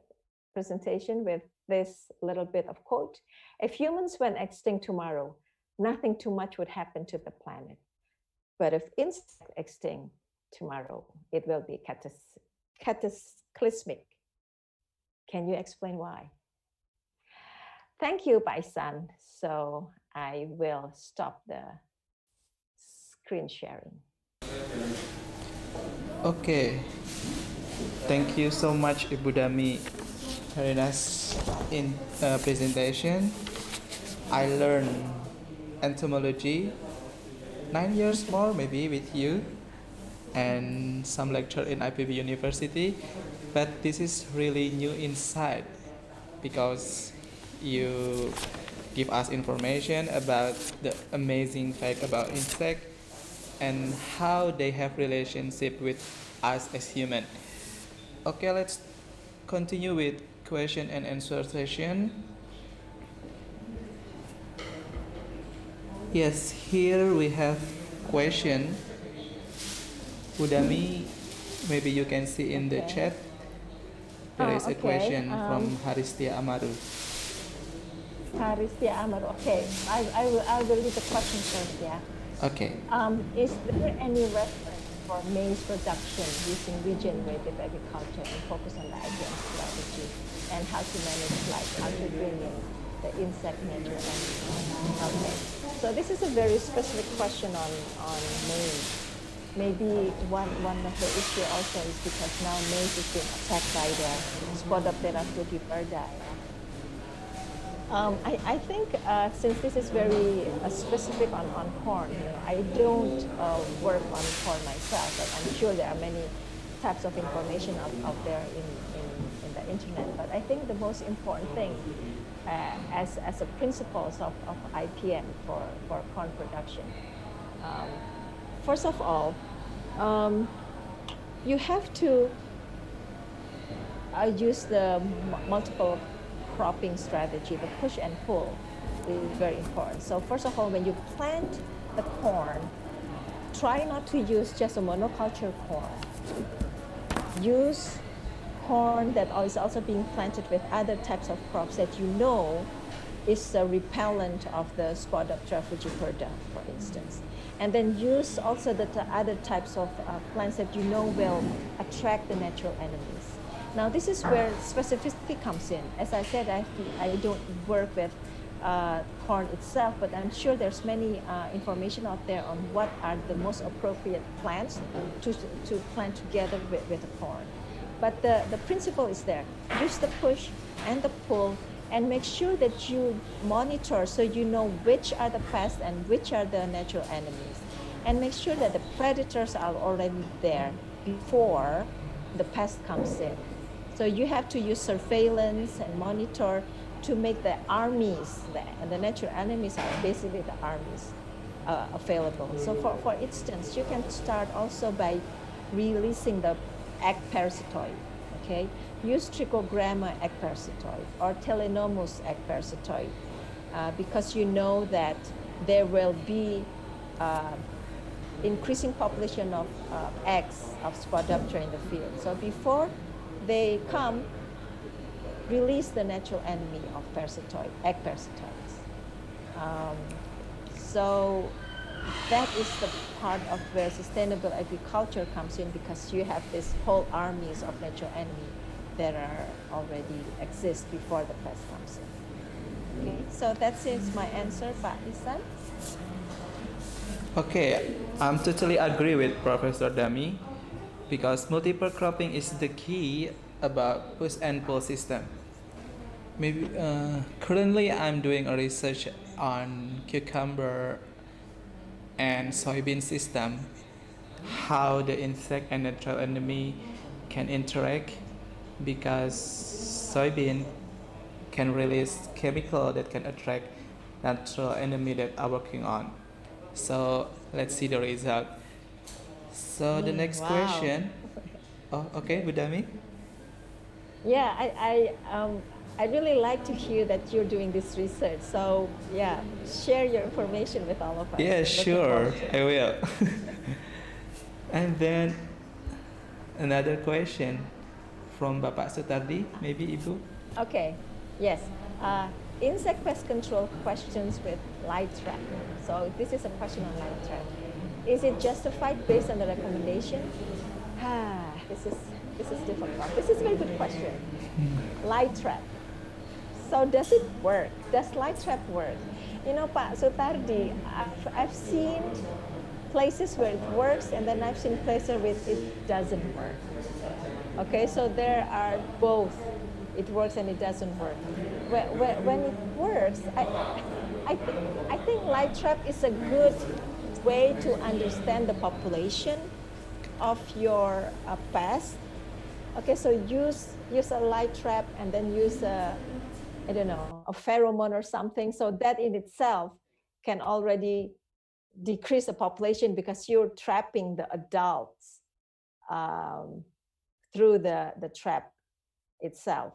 presentation with this little bit of quote. If humans went extinct tomorrow, nothing too much would happen to the planet. But if insects extinct tomorrow, it will be cataclysmic. Can you explain why? Thank you, Bai-san. So I will stop the screen sharing. Okay. Thank you so much, Ibu Dami. Very nice presentation. I learned entomology 9 years more maybe with you, and some lecture in IPB University. But this is really new insight because you give us information about the amazing fact about insect and how they have relationship with us as human. Okay, let's continue with question and answer session. Yes, here we have question. Udami, maybe you can see in the chat. There is a question from Haristia Amaru. Haristia Amaru. Okay, I will read the question first. Yeah. Okay. Is there any reference for maize production using regenerative agriculture and focus on the IPM strategy and how to manage, like how to bring in the insect nature and okay. So this is a very specific question on maize. Maybe one of the issue also is because now maize is being attacked by the Spodoptera frugiperdae. I think since this is very specific on corn, I don't work on corn myself, but I'm sure there are many types of information out there in the internet. But I think the most important thing as a principles of IPM for corn production, first of all, you have to use the multiple cropping strategy. The push and pull is very important. So first of all, when you plant the corn, try not to use just a monoculture corn. Use corn that is also being planted with other types of crops that you know is a repellent of the Spodoptera frugiperda, for instance. And then use also the other types of plants that you know will attract the natural enemies. Now this is where specificity comes in. As I said, I don't work with corn itself, but I'm sure there's many information out there on what are the most appropriate plants to plant together with the corn. But the principle is there. Use the push and the pull and make sure that you monitor so you know which are the pests and which are the natural enemies. And make sure that the predators are already there before the pest comes in. So you have to use surveillance and monitor to make the armies, the natural enemies are basically the armies available. So for instance, you can start also by releasing the egg parasitoid, okay? Use Trichogramma egg parasitoid or Telenomus egg parasitoid because you know that there will be increasing population of eggs of Spodoptera in the field. So before they come, release the natural enemy of parasitoid, egg parasitoids. So that is the part of where sustainable agriculture comes in, because you have this whole armies of natural enemy that are already exist before the pest comes in. Okay, so that's my answer, Pak Isan. Okay, I'm totally agree with Professor Dami because multiple cropping is the key about push and pull system. Maybe currently I'm doing a research on cucumber and soybean system, how the insect and natural enemy can interact, because soybean can release chemical that can attract natural enemy that are working on. So let's see the result. So the next Wow. question. Oh, okay, Budami. Yeah, I really like to hear that you're doing this research. So yeah, share your information with all of us. Yeah, Looking sure, forward to it. I will. And then another question from Bapak Sutardi, maybe Ibu. Okay, yes. Insect pest control questions with light trap. So this is a question on light trap. Is it justified based on the recommendation? This is difficult. This is a very good question. Light trap. So does it work? Does light trap work? You know, Pak Sutardi, I've seen places where it works, and then I've seen places where it doesn't work. Okay, so there are both. It works and it doesn't work. When it works, I think light trap is a good way to understand the population of your pest. Okay, so use a light trap and then use a pheromone or something. So that in itself can already decrease the population because you're trapping the adults through the trap itself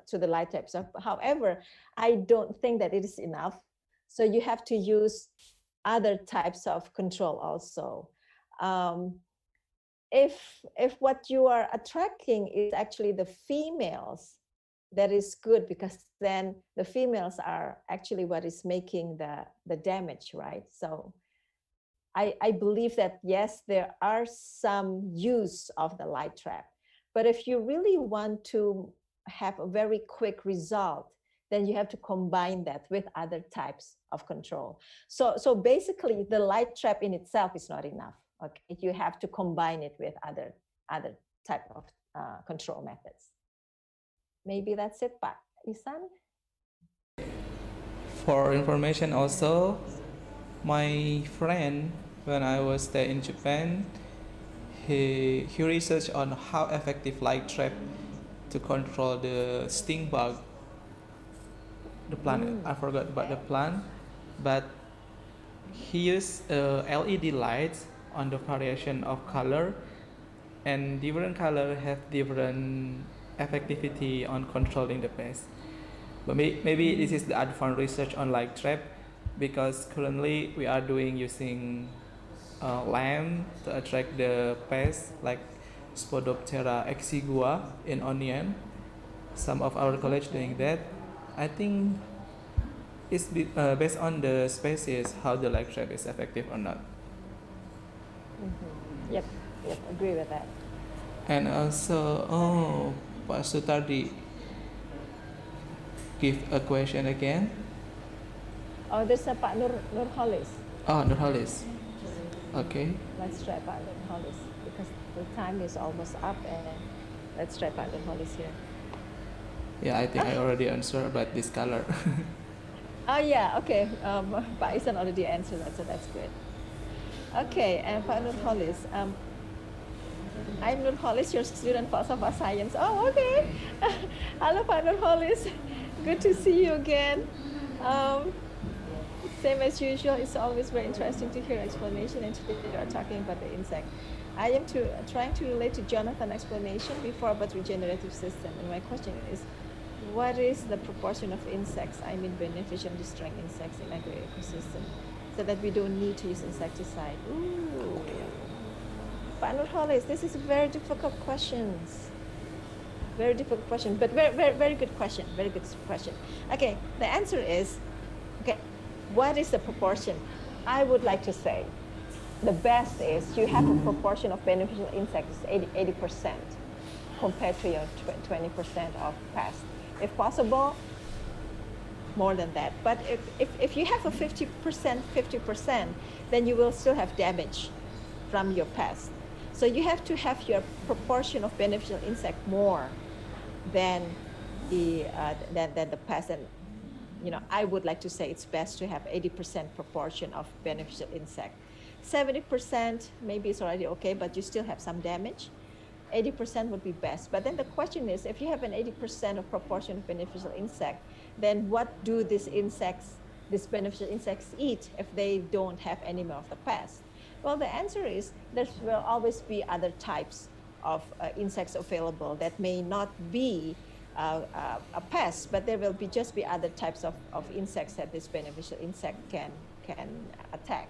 to the light trap. So, however, I don't think that it is enough. So you have to use other types of control also. If what you are attracting is actually the females, that is good, because then the females are actually what is making the damage, right? So I believe that yes, there are some use of the light trap, but if you really want to have a very quick result, then you have to combine that with other types of control. So basically the light trap in itself is not enough. Okay, you have to combine it with other type of control methods. Maybe that's it, Pak Isan. For information also, my friend, when I was there in Japan, he researched on how effective light trap to control the sting bug. The plant, I forgot about the plant, but he used LED lights on the variation of color, and different color have different effectivity on controlling the pest. But maybe this is the advanced research on light trap, because currently we are doing using lamp to attract the pests like Spodoptera exigua in onion. Some of our colleagues doing that. I think it's based on the species how the light trap is effective or not. Yep, agree with that. And also, Pak Sutardi give a question again. Oh, there's a Pak Nurholis. Oh, Nurholis. Okay. Let's try Pak Nurholis because the time is almost up, and let's try Pak Nurholis here. Yeah, I think I already answered about this color. Oh yeah, okay. Pak Isan already answered that, so that's good. Okay, and Pak Nurholis. I'm Nurholis, your student falsafah science. Oh, okay. Halo Pak Nurholis. Good to see you again. Same as usual, it's always very interesting to hear explanation, and today we are talking about the insect. I am trying to relate to Jonathan's explanation before about regenerative system, and my question is, what is the proportion of insects, I mean beneficial and destroying insects in agro-ecosystem, so that we don't need to use insecticide? Ooh. Pak Nurholis, this is a very difficult questions. Very difficult question, but very good question. Very good question. Okay, the answer is, okay, what is the proportion? I would like to say the best is you have a proportion of beneficial insects 80% compared to your 20% of pests. If possible, more than that. But if you have a 50%, then you will still have damage from your pests. So you have to have your proportion of beneficial insect more than the pest. And I would like to say it's best to have 80% proportion of beneficial insect. 70% maybe it's already okay, but you still have some damage. 80% would be best. But then the question is, if you have an 80% of proportion of beneficial insect, then what do these beneficial insects eat if they don't have any more of the pest? Well, the answer is there will always be other types of insects available that may not be a pest, but there will just be other types of insects that this beneficial insect can attack.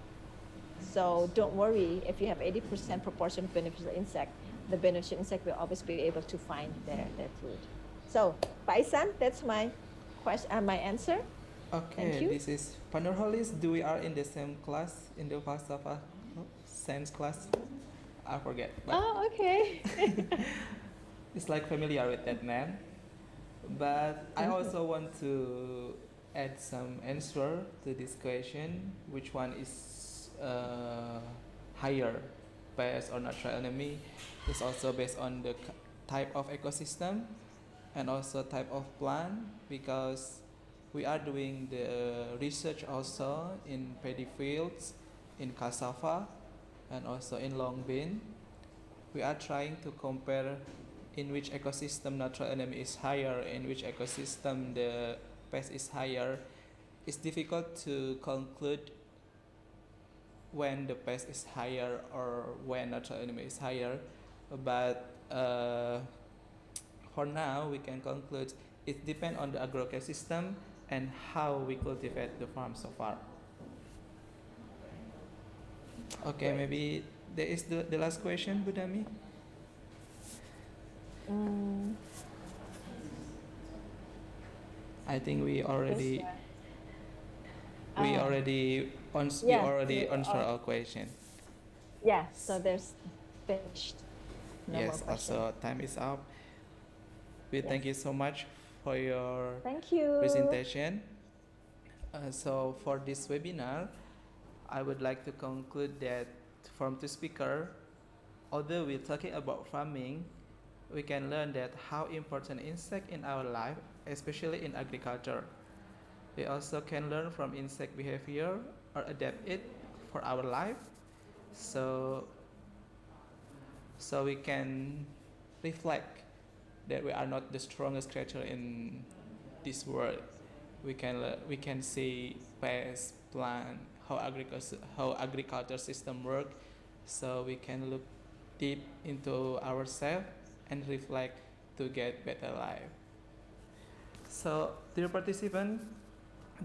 So don't worry, if you have 80% proportion of beneficial insect, the beneficial insect will always be able to find their food. So, Paisan, that's my question, my answer. Okay, this is Panurholis. Do we are in the same class, in the falsafa science class? I forget. But Oh, okay. it's like familiar with that man. But I also want to add some answer to this question. Which one is higher, pest or natural enemy? It's also based on the type of ecosystem and also type of plant, because we are doing the research also in paddy fields, in cassava, and also in long bean. We are trying to compare in which ecosystem natural enemy is higher, in which ecosystem the pest is higher. It's difficult to conclude when the pest is higher or when natural enemy is higher, but for now we can conclude it depends on the agroecosystem and how we cultivate the farm so far. Okay, Great. maybe there is the last question, Budami. I think we already answered our question. Yeah, so there's finished. No more Yes, questions. also time is up. We thank you so much for your Thank you. presentation. So for this webinar, I would like to conclude that from the speaker, although we're talking about farming, we can learn that how important insect in our life, especially in agriculture. We also can learn from insect behavior or adapt it for our life. So we can reflect that we are not the strongest creature in this world. We can see pest, plant, how agriculture system work. So we can look deep into ourselves and reflect to get better life. So dear participant,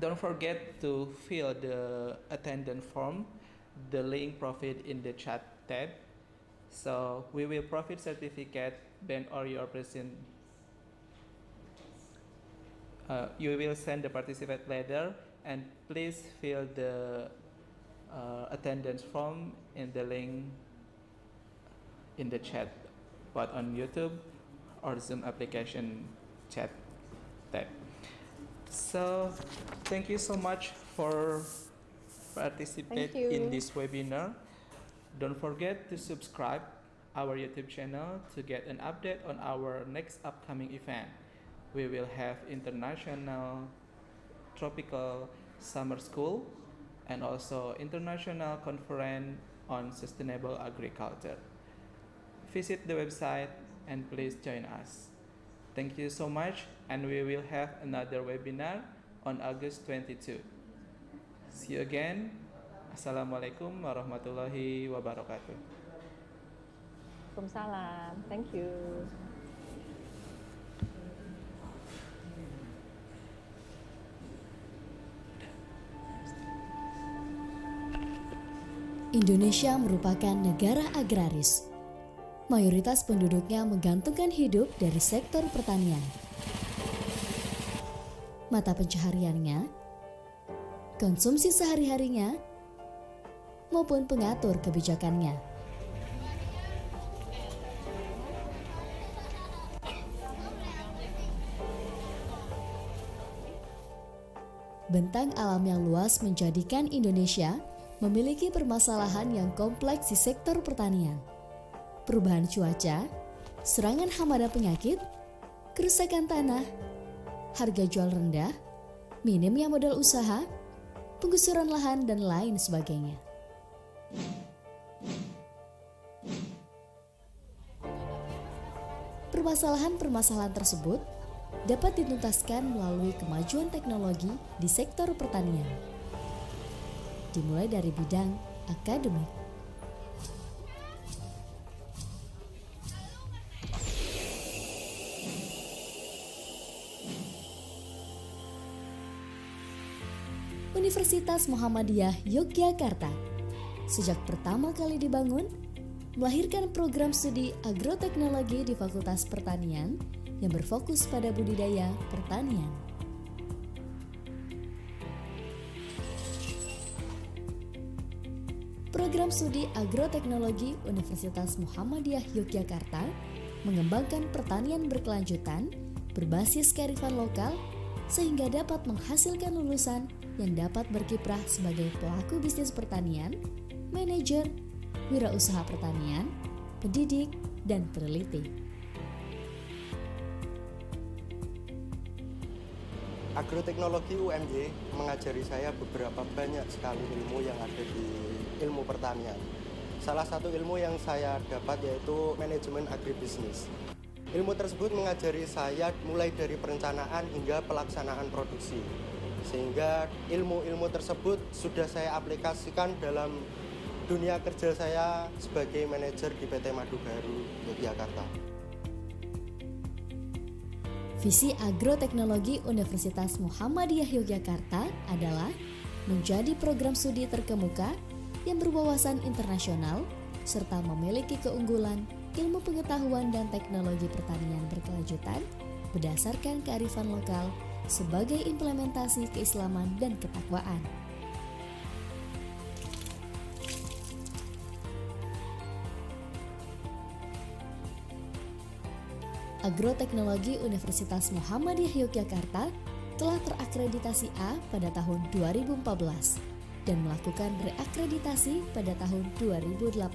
don't forget to fill the attendance form, the link provided in the chat tab. So we will provide certificate based on your present. You will send the participant letter, and please fill the attendance form in the link in the chat, both on YouTube or Zoom application chat tab. So thank you so much for participating in this webinar. Don't forget to subscribe our YouTube channel to get an update on our next upcoming event. We will have international tropical summer school and also international conference on sustainable agriculture. Visit the website and please join us. Thank you so much, and we will have another webinar on August 22. See you again. Assalamualaikum warahmatullahi wabarakatuh. Waalaikumsalam. Thank you. Indonesia merupakan negara agraris. Mayoritas penduduknya menggantungkan hidup dari sektor pertanian. Mata pencahariannya, konsumsi sehari-harinya, maupun pengatur kebijakannya. Bentang alam yang luas menjadikan Indonesia memiliki permasalahan yang kompleks di sektor pertanian. Perubahan cuaca, serangan hama dan penyakit, kerusakan tanah, harga jual rendah, minimnya modal usaha, penggusuran lahan, dan lain sebagainya. Permasalahan-permasalahan tersebut dapat dituntaskan melalui kemajuan teknologi di sektor pertanian. Dimulai dari bidang akademik. Universitas Muhammadiyah Yogyakarta sejak pertama kali dibangun melahirkan program studi Agroteknologi di Fakultas Pertanian yang berfokus pada budidaya pertanian. Program studi Agroteknologi Universitas Muhammadiyah Yogyakarta mengembangkan pertanian berkelanjutan berbasis kearifan lokal sehingga dapat menghasilkan lulusan yang dapat berkiprah sebagai pelaku bisnis pertanian, manajer, wirausaha pertanian, pendidik, dan peneliti. Agroteknologi UMY mengajari saya beberapa banyak sekali ilmu yang ada di ilmu pertanian. Salah satu ilmu yang saya dapat yaitu manajemen agribisnis. Ilmu tersebut mengajari saya mulai dari perencanaan hingga pelaksanaan produksi. Sehingga ilmu-ilmu tersebut sudah saya aplikasikan dalam dunia kerja saya sebagai manajer di PT Madu Baru Yogyakarta. Visi Agroteknologi Universitas Muhammadiyah Yogyakarta adalah menjadi program studi terkemuka yang berwawasan internasional serta memiliki keunggulan ilmu pengetahuan dan teknologi pertanian berkelanjutan berdasarkan kearifan lokal sebagai implementasi keislaman dan ketakwaan. Agroteknologi Universitas Muhammadiyah Yogyakarta telah terakreditasi A pada tahun 2014 dan melakukan reakreditasi pada tahun 2018.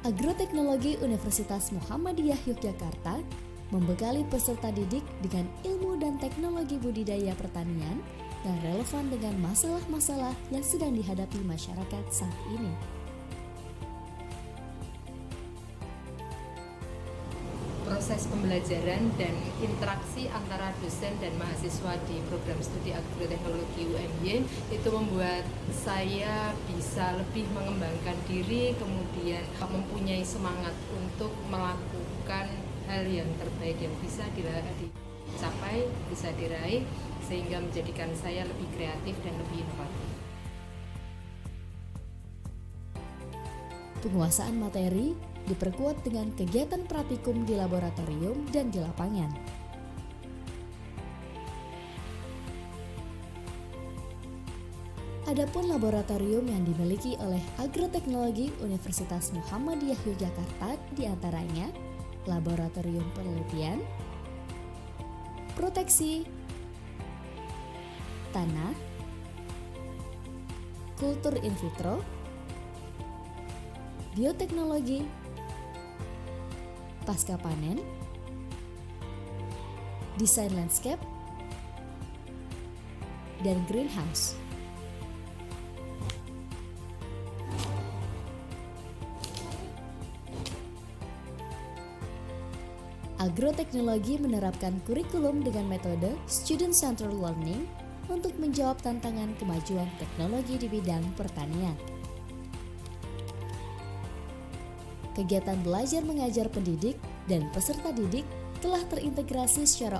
Agroteknologi Universitas Muhammadiyah Yogyakarta membekali peserta didik dengan ilmu dan teknologi budidaya pertanian yang relevan dengan masalah-masalah yang sedang dihadapi masyarakat saat ini. Proses pembelajaran dan interaksi antara dosen dan mahasiswa di program studi Agroteknologi UMY itu membuat saya bisa lebih mengembangkan diri, kemudian mempunyai semangat untuk melakukan hal yang terbaik yang bisa dicapai, bisa diraih, sehingga menjadikan saya lebih kreatif dan lebih inovatif. Penguasaan materi diperkuat dengan kegiatan praktikum di laboratorium dan di lapangan. Adapun laboratorium yang dimiliki oleh Agroteknologi Universitas Muhammadiyah Yogyakarta diantaranya Laboratorium Penelitian, Proteksi, Tanah, Kultur in vitro, Bioteknologi, Pasca panen, Desain landscape, dan greenhouse. Agroteknologi menerapkan kurikulum dengan metode student-centered learning untuk menjawab tantangan kemajuan teknologi di bidang pertanian. Kegiatan belajar mengajar pendidik dan peserta didik telah terintegrasi secara